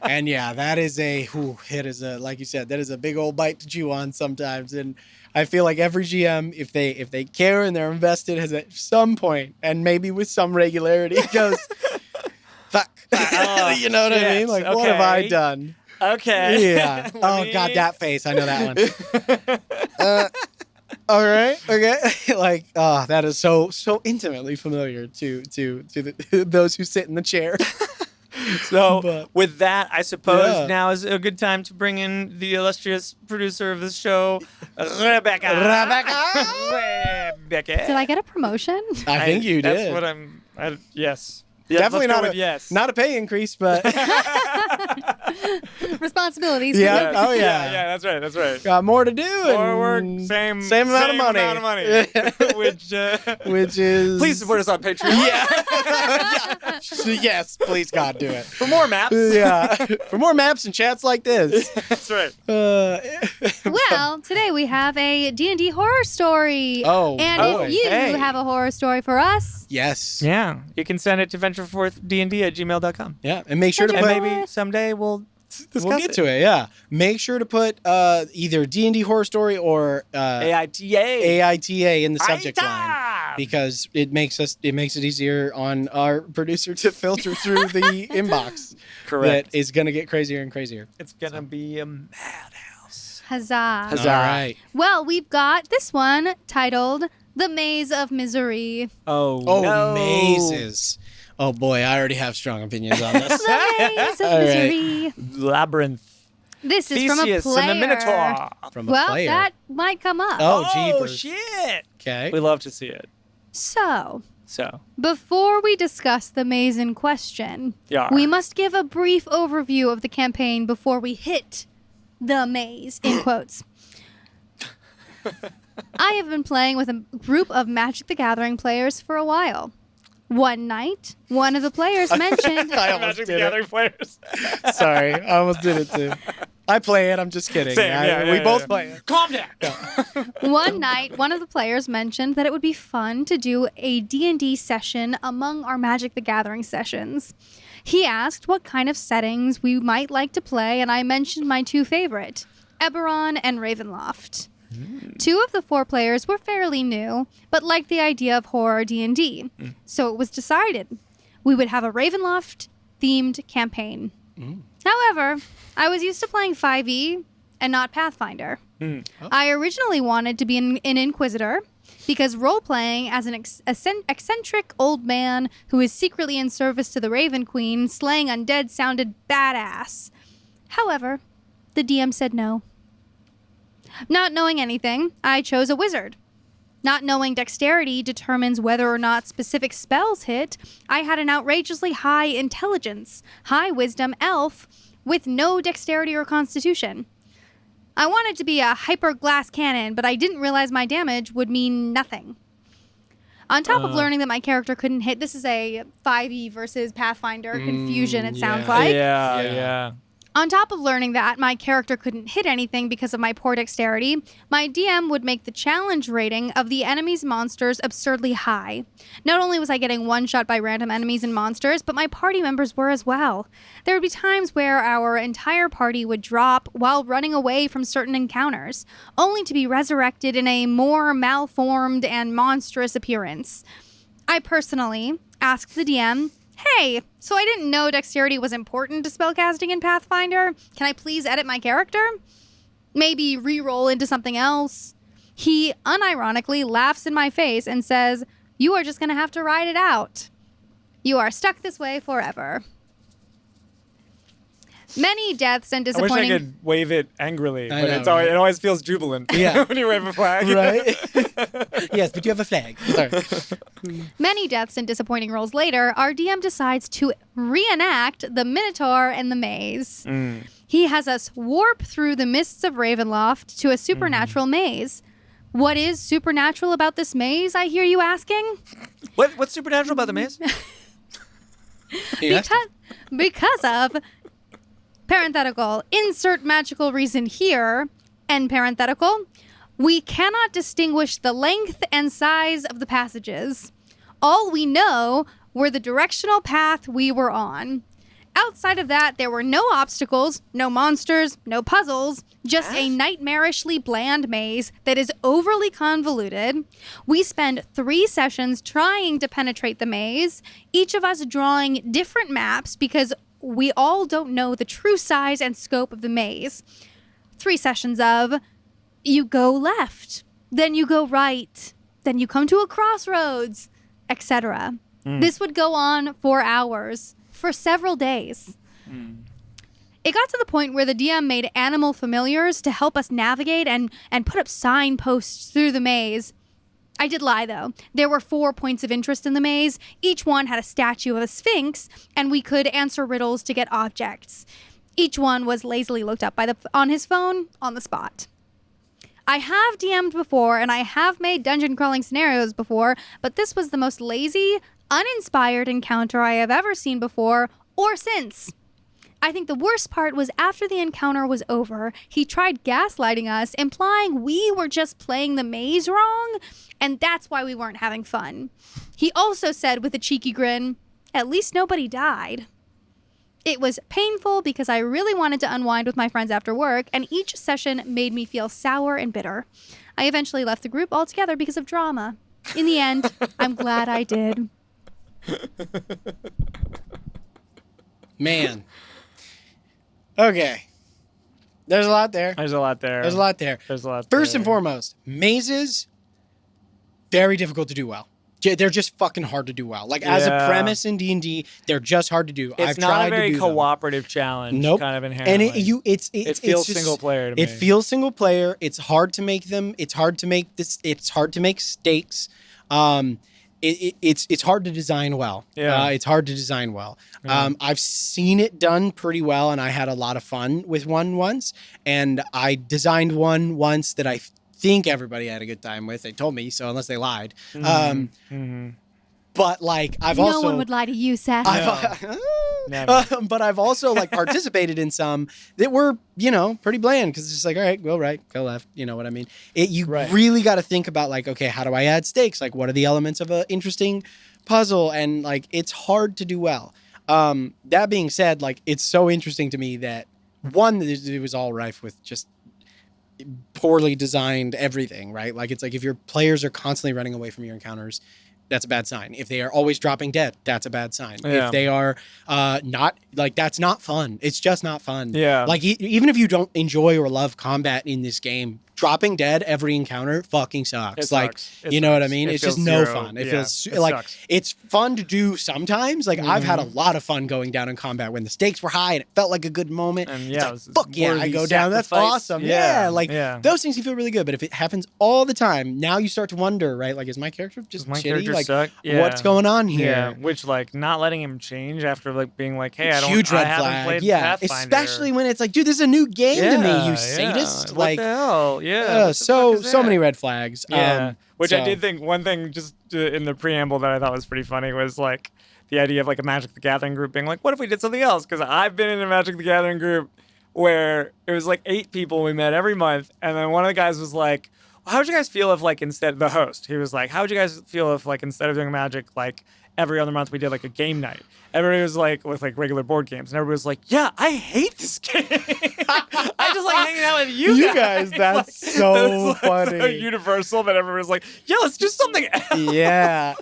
And that is like you said, that is a big old bite to chew on sometimes. And I feel like every GM, if they care and they're invested, has at some point, and maybe with some regularity, goes, fuck. You know what I mean? Like, what have I done? Okay. Yeah. Oh God, that face. I know that one. All right. Okay. Like, oh, that is so intimately familiar to those who sit in the chair. So with that, I suppose Yeah. now is a good time to bring in the illustrious producer of this show, Rebecca. Did I get a promotion? I think you did. That's what yes. Definitely let's go not with yes. not a pay increase, but Responsibilities. Yeah. Yes. Oh, yeah. That's right. got more to do. More work, and same amount of money. Which is please support us on Patreon. Yeah. Yes, please God do it. For more maps. Yeah. For more maps and chats like this. That's right. Well, today we have a D&D horror story. Oh, and boy. if you Hey. have a horror story for us, Yes. Yeah. You can send it to ventureforthdnd@gmail.com. Yeah. And make sure to Send put it Maybe someday we'll discuss we'll get to it. Yeah. Make sure to put either D&D horror story or AITA. AITA in the subject line. AITA. Because it makes it easier on our producer to filter through the inbox. Correct. That is going to get crazier and crazier. It's going to be a madhouse. huzzah. Huzzah. All right. Well, we've got this one titled The Maze of Misery. Oh, no. Mazes. Oh boy, I already have strong opinions on this. The Maze of All right. Misery. Labyrinth. This is from a Theseus player. and the Minotaur. From a Well, player. that might come up. Oh, jeepers. shit. Okay. We love to see it. So, So, before we discuss the maze in question, yeah. we must give a brief overview of the campaign before we hit the maze, in quotes. I have been playing with a group of Magic the Gathering players for a while. One night, one of the players mentioned... I almost Magic did the Gathering players. it. Sorry, I almost did it too. I play it. I'm just kidding. Same, We both play it. Calm down. One night, one of the players mentioned that it would be fun to do a D&D session among our Magic the Gathering sessions. He asked what kind of settings we might like to play, and I mentioned my two favorite, Eberron and Ravenloft. 2 of the 4 players were fairly new, but liked the idea of horror D&D. So it was decided we would have a Ravenloft-themed campaign. However, I was used to playing 5e and not Pathfinder. I originally wanted to be an Inquisitor because role-playing as an eccentric old man who is secretly in service to the Raven Queen slaying undead sounded badass. However, the DM said no. Not knowing anything, I chose a wizard. Not knowing dexterity determines whether or not specific spells hit, I had an outrageously high intelligence, high wisdom elf with no dexterity or constitution. I wanted to be a hyper glass cannon, but I didn't realize my damage would mean nothing. On top of learning that my character couldn't hit, this is a 5e versus Pathfinder confusion, it sounds like. Yeah. On top of learning that my character couldn't hit anything because of my poor dexterity, my DM would make the challenge rating of the enemy's monsters absurdly high. Not only was I getting one-shot by random enemies and monsters, but my party members were as well. There would be times where our entire party would drop while running away from certain encounters, only to be resurrected in a more malformed and monstrous appearance. I personally asked the DM, "Hey, so I didn't know dexterity was important to spellcasting in Pathfinder. Can I please edit my character? Maybe re-roll into something else?" He unironically laughs in my face and says, "You are just going to have to ride it out. You are stuck this way forever." Many deaths and I wish disappointing... I could wave it angrily, I but know, it's always, right? it always feels jubilant Yeah. when you wave a flag. Right? Yes, but you have a flag. Sorry. Many deaths and disappointing rolls later, our DM decides to reenact the Minotaur and the maze. He has us warp through the mists of Ravenloft to a supernatural maze. What is supernatural about this maze, I hear you asking? What's supernatural about the maze? Yes. Because of, parenthetical, insert magical reason here, end parenthetical, we cannot distinguish the length and size of the passages. All we know were the directional path we were on. Outside of that, there were no obstacles, no monsters, no puzzles, just a nightmarishly bland maze that is overly convoluted. We spend 3 sessions trying to penetrate the maze, each of us drawing different maps because we all don't know the true size and scope of the maze. 3 sessions of you go left, then you go right, then you come to a crossroads, etc. This would go on for hours, for several days. It got to the point where the DM made animal familiars to help us navigate and put up signposts through the maze. I did lie, though. There were 4 points of interest in the maze. Each one had a statue of a sphinx, and we could answer riddles to get objects. Each one was lazily looked up on his phone on the spot. I have DM'd before, and I have made dungeon crawling scenarios before, but this was the most lazy, uninspired encounter I have ever seen before or since. I think the worst part was after the encounter was over, he tried gaslighting us, implying we were just playing the maze wrong, and that's why we weren't having fun. He also said with a cheeky grin, "At least nobody died." It was painful because I really wanted to unwind with my friends after work, and each session made me feel sour and bitter. I eventually left the group altogether because of drama. In the end, I'm glad I did. Man. Okay. There's a lot there. There's a lot there. First and foremost, mazes, very difficult to do well. They're just fucking hard to do well. Like, as a premise in D&D, they're just hard to do. It's not a very cooperative challenge. Nope. Kind of inherently. And it feels just, single player to me. It feels single player. It's hard to make them. It's hard to make this. It's hard to make stakes. It's hard to design well. Yeah. It's hard to design well. Yeah. I've seen it done pretty well, and I had a lot of fun with one once. And I designed one once that I think everybody had a good time with. They told me so, unless they lied. But like, no one would lie to you, Seth. But I've also like participated in some that were, pretty bland, because it's just like, all right, go right, go left. You know what I mean? Really got to think about like, okay, how do I add stakes? Like, what are the elements of an interesting puzzle? And like, it's hard to do well. That being said, like, it's so interesting to me that it was all rife with just poorly designed everything, right? Like, it's like if your players are constantly running away from your encounters, that's a bad sign. If they are always dropping dead, that's a bad sign. Yeah. If they are not, like, that's not fun. It's just not fun. Yeah. Like, even if you don't enjoy or love combat in this game, dropping dead every encounter fucking sucks. You know what I mean? It's just no fun. It feels like sucks. It's fun to do sometimes. Like, I've had a lot of fun going down in combat when the stakes were high and it felt like a good moment. And I go down. That's awesome. Those things you feel really good. But if it happens all the time, now you start to wonder, right? Like, is my character just shitty? Like, suck? What's going on here? Yeah. Which, like, not letting him change after like being like, hey, Huge red haven't flag. played Pathfinder. Especially when it's like, dude, this is a new game to me, you sadist. What like, the hell? Yeah. So many red flags. Yeah. I did think one thing just in the preamble that I thought was pretty funny was like the idea of like a Magic the Gathering group being like, what if we did something else? Because I've been in a Magic the Gathering group where it was like 8 people we met every month, and then one of the guys was like, how would you guys feel if like instead the host, he was like, how would you guys feel if like instead of doing Magic like every other month we did like a game night? Everybody was like with like regular board games, and everybody was like, yeah, I hate this game. I just like hanging out with you guys. That's like, so like, funny. So universal that everybody was like, yeah, let's do something else. Yeah.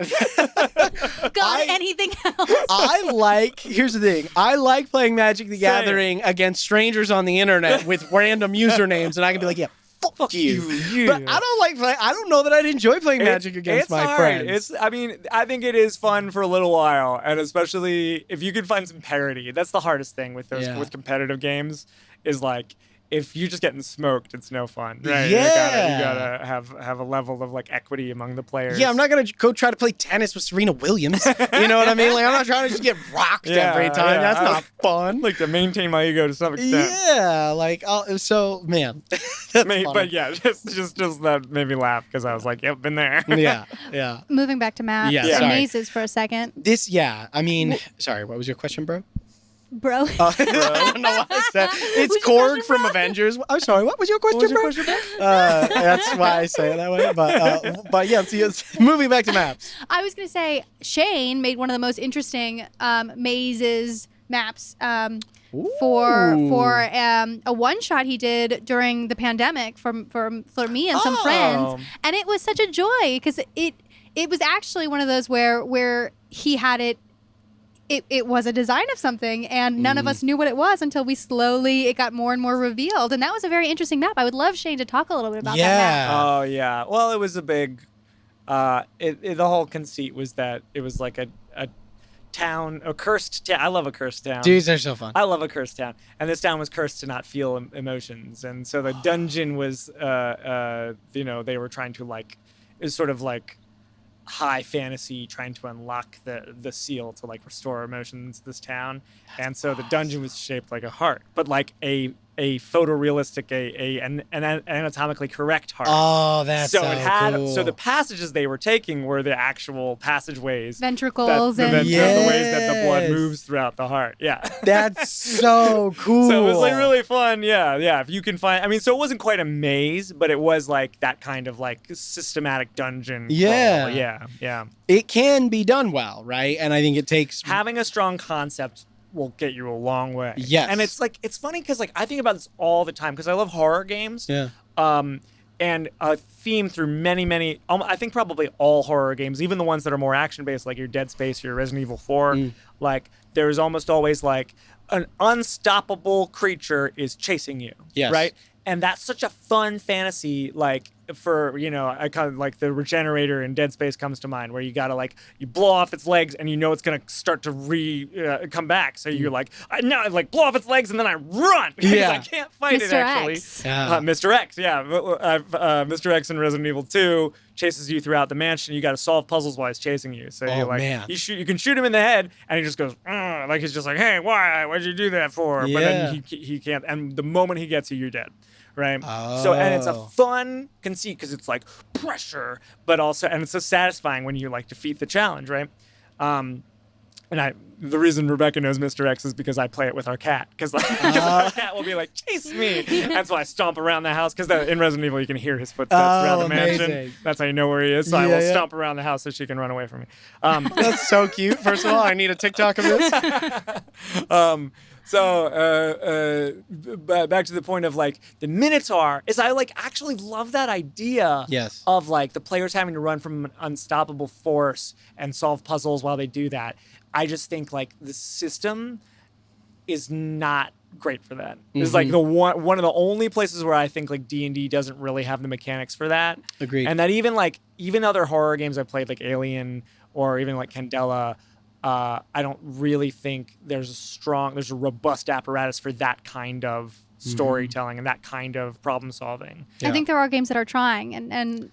Anything else? Here's the thing. I like playing Magic the Gathering against strangers on the internet with random usernames, and I can be like, yeah, fuck you. But I don't know that I'd enjoy playing Magic against my friends. I think it is fun for a little while, and especially if you can find some parity. That's the hardest thing with those with competitive games is like, if you're just getting smoked, it's no fun, right? Yeah. You gotta have a level of like equity among the players. Yeah, I'm not gonna go try to play tennis with Serena Williams. You know what I mean? Like, I'm not trying to just get rocked every time. Yeah. That's not fun. Like, to maintain my ego to some extent. Yeah, like, man. But yeah, just that made me laugh because I was like, yep, been there. Yeah. Moving back to maps and mazes for a second. Sorry, what was your question, bro? Bro. I don't know why I said it's Korg from Avengers. I'm sorry, what was your question, bro? That's why I say it that way. But yeah, moving back to maps. I was going to say Shane made one of the most interesting maps for a one-shot he did during the pandemic for me and some friends. And it was such a joy because it was actually one of those where he had it it was a design of something, and none of us knew what it was until it got more and more revealed. And that was a very interesting map. I would love Shane to talk a little bit about that map. Oh, yeah. Well, it was a big... the whole conceit was that it was like a town, a cursed town. I love a cursed town. Dudes, they're so fun. I love a cursed town. And this town was cursed to not feel emotions. And so the dungeon was, they were trying to it was sort of like high fantasy, trying to unlock the seal to restore emotions to this town. And so the dungeon was shaped like a heart, but like a photorealistic, an anatomically correct heart. Oh, that's so it had cool. So the passages they were taking were the actual passageways, ventricles, the ways that the blood moves throughout the heart. Yeah, that's so cool. So it was really fun. Yeah. If you can find, so it wasn't quite a maze, but it was like that kind of systematic dungeon. Yeah, crawl. Yeah. It can be done well, right? And I think it takes having a strong concept will get you a long way. Yes. And it's funny because I think about this all the time because I love horror games. Yeah. And a theme through many, I think probably all horror games, even the ones that are more action-based, like your Dead Space, your Resident Evil 4, there's almost always an unstoppable creature is chasing you. Yes. Right? And that's such a fun fantasy, for, I kind of like the Regenerator in Dead Space comes to mind, where you gotta you blow off its legs and it's gonna start to come back. So you're blow off its legs and then I run because I can't fight it actually. Mr. X, Mr. X in Resident Evil 2 chases you throughout the mansion. You got to solve puzzles while he's chasing you. So you can shoot him in the head and he just goes he's just hey, why'd you do that for? But then he can't. And the moment he gets you, you're dead. Right. Oh. So, and it's a fun conceit because it's pressure, but also, and it's so satisfying when you defeat the challenge, right? The reason Rebecca knows Mr. X is because I play it with our cat, because our cat will be chase me. That's why I stomp around the house, because in Resident Evil you can hear his footsteps around the mansion. That's how you know where he is. So I will stomp around the house so she can run away from me. That's so cute. First of all, I need a TikTok of this. So back to the point of the Minotaur is I actually love that idea of the players having to run from an unstoppable force and solve puzzles while they do that. I just think the system is not great for that. It's the one of the only places where I think D&D doesn't really have the mechanics for that. Agreed. And that even other horror games I played Alien or even Candela, I don't really think there's a robust apparatus for that kind of storytelling and that kind of problem solving. Yeah. I think there are games that are trying, and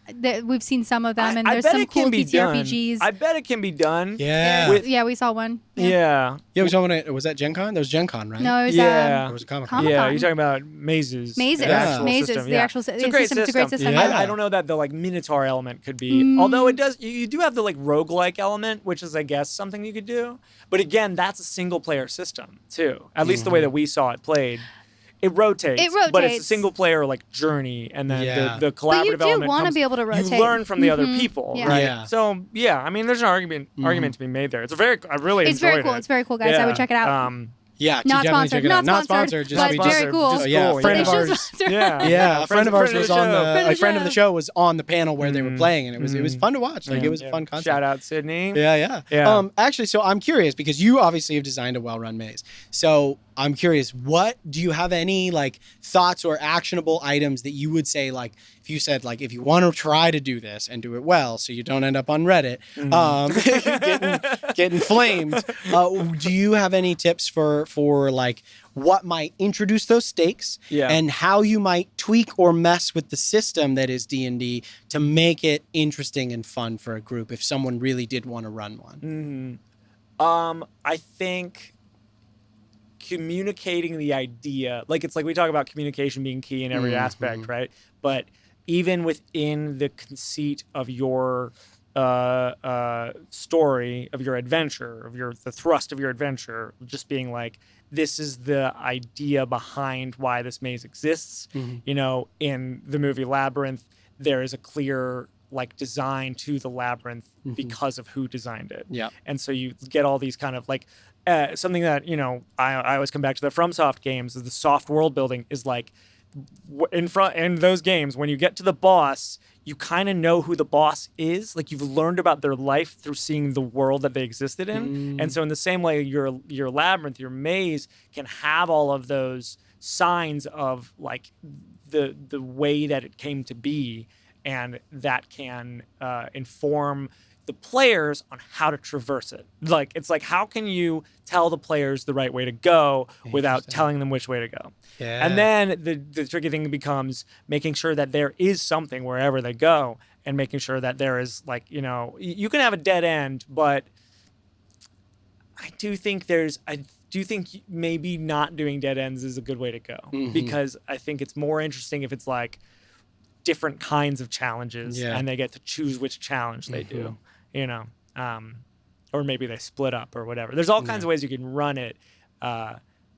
we've seen some of them, and there's some cool TTRPGs. I bet it can be done. Yeah. We saw one. Yeah, we saw one. Was that Gen Con? That was Gen Con, right? No, it was, it was Comic-Con. Yeah, you're talking about mazes. Mazes. The actual system. It's a great system. I don't know that the Minotaur element could be, although it does. You do have the roguelike element, which is I guess something you could do. But again, that's a single player system too. At least the way that we saw it played. It rotates, but it's a single player journey, and then the collaborative element. But you do want to be able to rotate. You learn from the other people, right? Yeah. So there's an argument to be made there. It's very cool. It's very cool, guys. I would check it out. Not sponsored. Not sponsored. But very cool. A friend of ours. A friend of ours was on a friend of the show was on the panel where they were playing, and it was fun to watch. It was a fun concept. Shout out Sydney. Yeah. Actually, so I'm curious because you obviously have designed a well-run maze. So I'm curious, do you have any thoughts or actionable items that you would say if you said if you want to try to do this and do it well, so you don't end up on Reddit, getting flamed. Do you have any tips for what might introduce those stakes and how you might tweak or mess with the system that is D&D to make it interesting and fun for a group if someone really did want to run one? I think communicating the idea, it's we talk about communication being key in every aspect, right? But even within the conceit of your story, of your adventure, of the thrust of your adventure, just being this is the idea behind why this maze exists. In the movie Labyrinth, there is a clear design to the labyrinth because of who designed it. Yeah. And so you get all these kind of something that, I always come back to the FromSoft games, is the soft world building is in those games, when you get to the boss, you kind of know who the boss is. Like, you've learned about their life through seeing the world that they existed in. And so in the same way, your labyrinth, your maze can have all of those signs of like the way that it came to be, and that can inform the players on how to traverse it. Like, it's like, how can you tell the players the right way to go without telling them which way to go? Yeah. And then the tricky thing becomes making sure that there is something wherever they go, and making sure that there is, like, you know, you can have a dead end, but I do think maybe not doing dead ends is a good way to go, because I think it's more interesting if it's like different kinds of challenges and they get to choose which challenge they do, you know, or maybe they split up or whatever. There's all kinds of ways you can run it.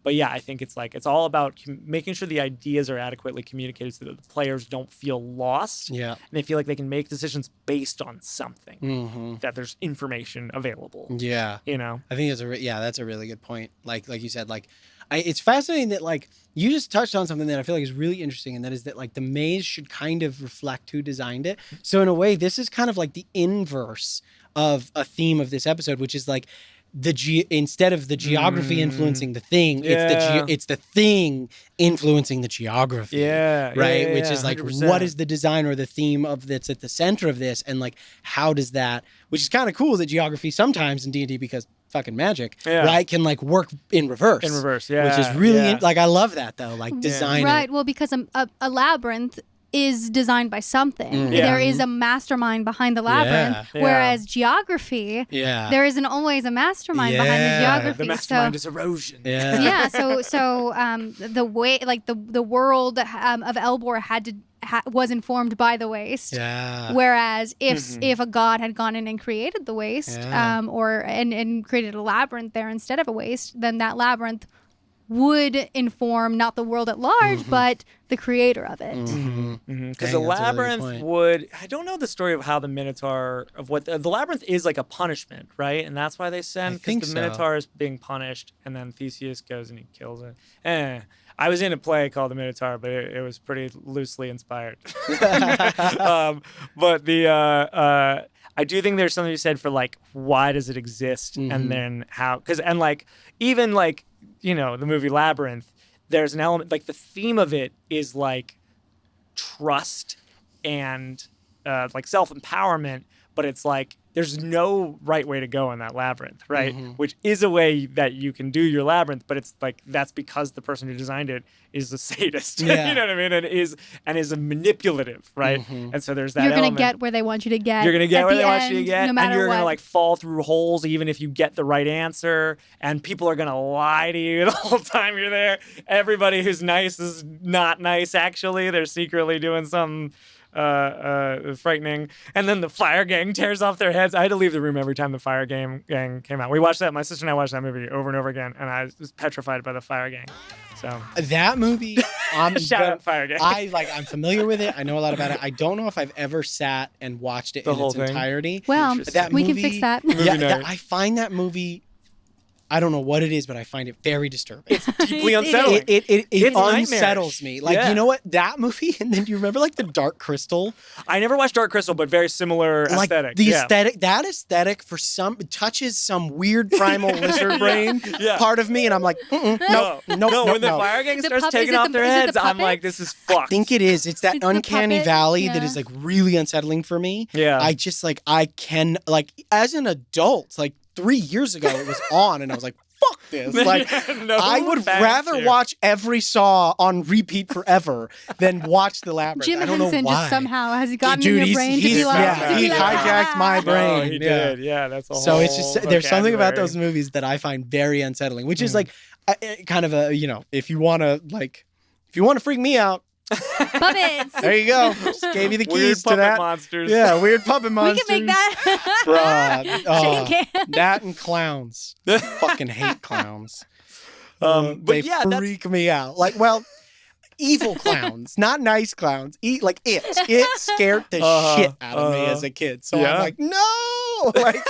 But yeah, I think it's like, it's all about making sure the ideas are adequately communicated so that the players don't feel lost. Yeah. And they feel like they can make decisions based on something, that there's information available. Yeah. You know? I think that's a really good point. Like you said, like, it's fascinating that, like, you just touched on something that I feel like is really interesting, and that is that, like, the maze should kind of reflect who designed it. So in a way, this is kind of like the inverse of a theme of this episode, which is like, instead of the geography influencing the thing, it's the thing influencing the geography. Yeah. Right. Yeah, which is like, 100%. What is the design or the theme of that's at the center of this? And like, how does that, which is kind of cool that geography sometimes in D&D, because fucking magic, right, can like work in reverse. Yeah. Which is really, like, I love that though, like design. Right. Well, because a labyrinth is designed by something. There is a mastermind behind the labyrinth, whereas geography, there isn't always a mastermind behind the geography. The mastermind is erosion. So the way, like, the world of Elbor was informed by the waste. Whereas if a god had gone in and created the waste, and created a labyrinth there instead of a waste, then that labyrinth would inform not the world at large, but the creator of it. Because the labyrinth would, I don't know the story of how the Minotaur, of what the labyrinth is, like a punishment, right? And that's why they send, because the Minotaur is being punished, and then Theseus goes and he kills it. I was in a play called The Minotaur, but it was pretty loosely inspired. But I do think there's something you said for, like, why does it exist, and then how, and like, even like, you know, the movie Labyrinth, there's an element, like, the theme of it is like trust and like self-empowerment, but it's like there's no right way to go in that labyrinth, right? Which is a way that you can do your labyrinth, but it's like, that's because the person who designed it is a sadist, you know what I mean? And is a manipulative, right? And so there's that You're going to get where they want you to get. You're going to get where they want you to get, no and you're going to, like, fall through holes even if you get the right answer, and people are going to lie to you the whole time you're there. Everybody who's nice is not nice, actually. They're secretly doing something frightening, and then the fire gang tears off their heads. I had to leave the room every time the fire gang came out. We watched that, my sister and I watched that movie over and over again, and I was petrified by the fire gang. So that movie, shout out fire gang. I'm familiar with it. I know a lot about it. I don't know if I've ever sat and watched it in its entirety. Well, we can fix that. I find that movie, I don't know what it is, but I find it very disturbing. It's deeply unsettling. It unsettles me. Like, you know what? That movie, and then do you remember, like, the Dark Crystal? I never watched Dark Crystal, but very similar aesthetic. The aesthetic, that aesthetic for touches some weird primal lizard brain part of me, and I'm like, no. When the fire gang starts taking off their heads, I'm like, this is fucked. I think it is. It's that uncanny valley that is, like, really unsettling for me. Yeah. I just, like, as an adult, like, 3 years ago it was on, and I was like, fuck this. Like, I would rather watch every Saw on repeat forever than watch The Labyrinth. Jim I don't Henson know why. Just somehow has gotten in your brain to be like, he hijacked my brain. Oh, he did. Yeah, that's a whole So it's just, there's something about those movies that I find very unsettling, which is like kind of a, you know, if you want to freak me out, puppets. There you go. Just gave you the keys to that. Monsters. Yeah, weird puppet monsters. We can make that. That and clowns. Fucking hate clowns. But they freak me out. Like, well, evil clowns, not nice clowns. Like it scared the shit out of me as a kid. So I'm like, no. Like,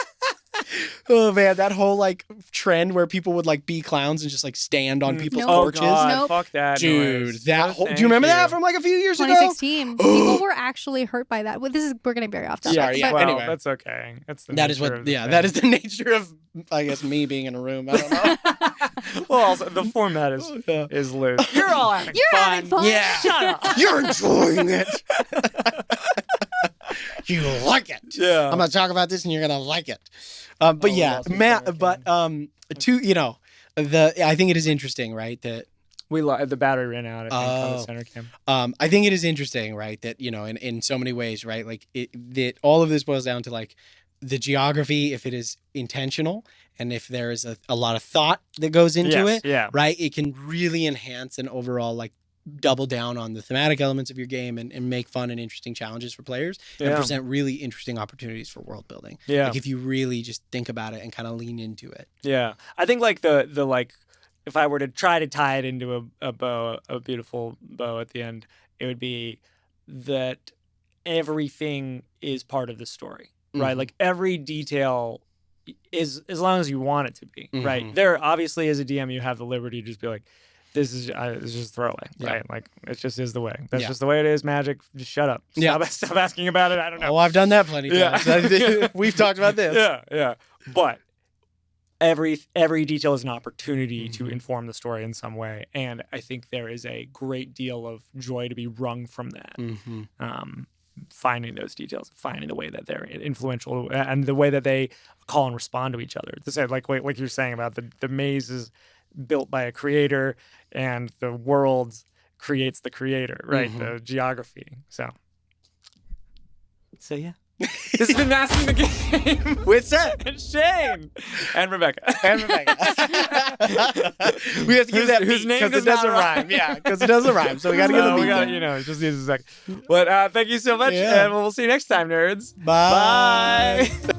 Oh man, that whole like trend where people would like be clowns and just like stand on people's Nope. Oh porches. God, Nope. fuck that, Dude, noise. that No, whole, do thank you remember you. that from like a few years ago? 2016. People were actually hurt by that. Well, we're getting very off topic. Sorry, yeah. but- Well, Anyway. that's okay. That's the That is nature what, of the thing. that is the nature of, I guess, me being in a room. I don't know. Well, also the format is loose. You're all having You're fun. having fun. Yeah. Shut up. You're enjoying it. You like it. Yeah. I'm gonna talk about this, and you're gonna like it. But yeah, lost my Matt. train of But I think it is interesting, right? That the battery ran out. I think on the Oh. center cam. I think it is interesting, right? That in so many ways, right? Like that all of this boils down to like the geography, if it is intentional, and if there is a lot of thought that goes into Yes, it, yeah. right? It can really enhance and overall like double down on the thematic elements of your game and make fun and interesting challenges for players and Yeah. present really interesting opportunities for world building. Yeah. Like if you really just think about it and kind of lean into it. Yeah, I think like the like if I were to try to tie it into a bow, a beautiful bow at the end, it would be that everything is part of the story, right? Mhm. Like every detail is as long as you want it to be, right? Mhm. There obviously as a DM you have the liberty to just be like, this is just throwaway, Yeah. right? Like it just is the way. That's Yeah. just the way it is. Magic. Just shut up. Yeah. Stop asking about it. I don't know. Oh, I've done that plenty of Yeah. times. We've talked about this. Yeah. But every detail is an opportunity to Mhm. inform the story in some way, and I think there is a great deal of joy to be wrung from that. Mm-hmm. Finding those details, finding the way that they're influential, and the way that they call and respond to each other. To say, like you're saying about the maze is built by a creator, and the world creates the creator, right? Mhm. The geography. So yeah. This has been Mastering the Game With Seth and Shane and Rebecca. and Rebecca. We have to give that whose name because does it doesn't not rhyme. Yeah, because it doesn't rhyme. So we got to give So the we beat got there. it just needs a sec. But thank you so much, Yeah. and we'll see you next time, nerds. Bye. Bye.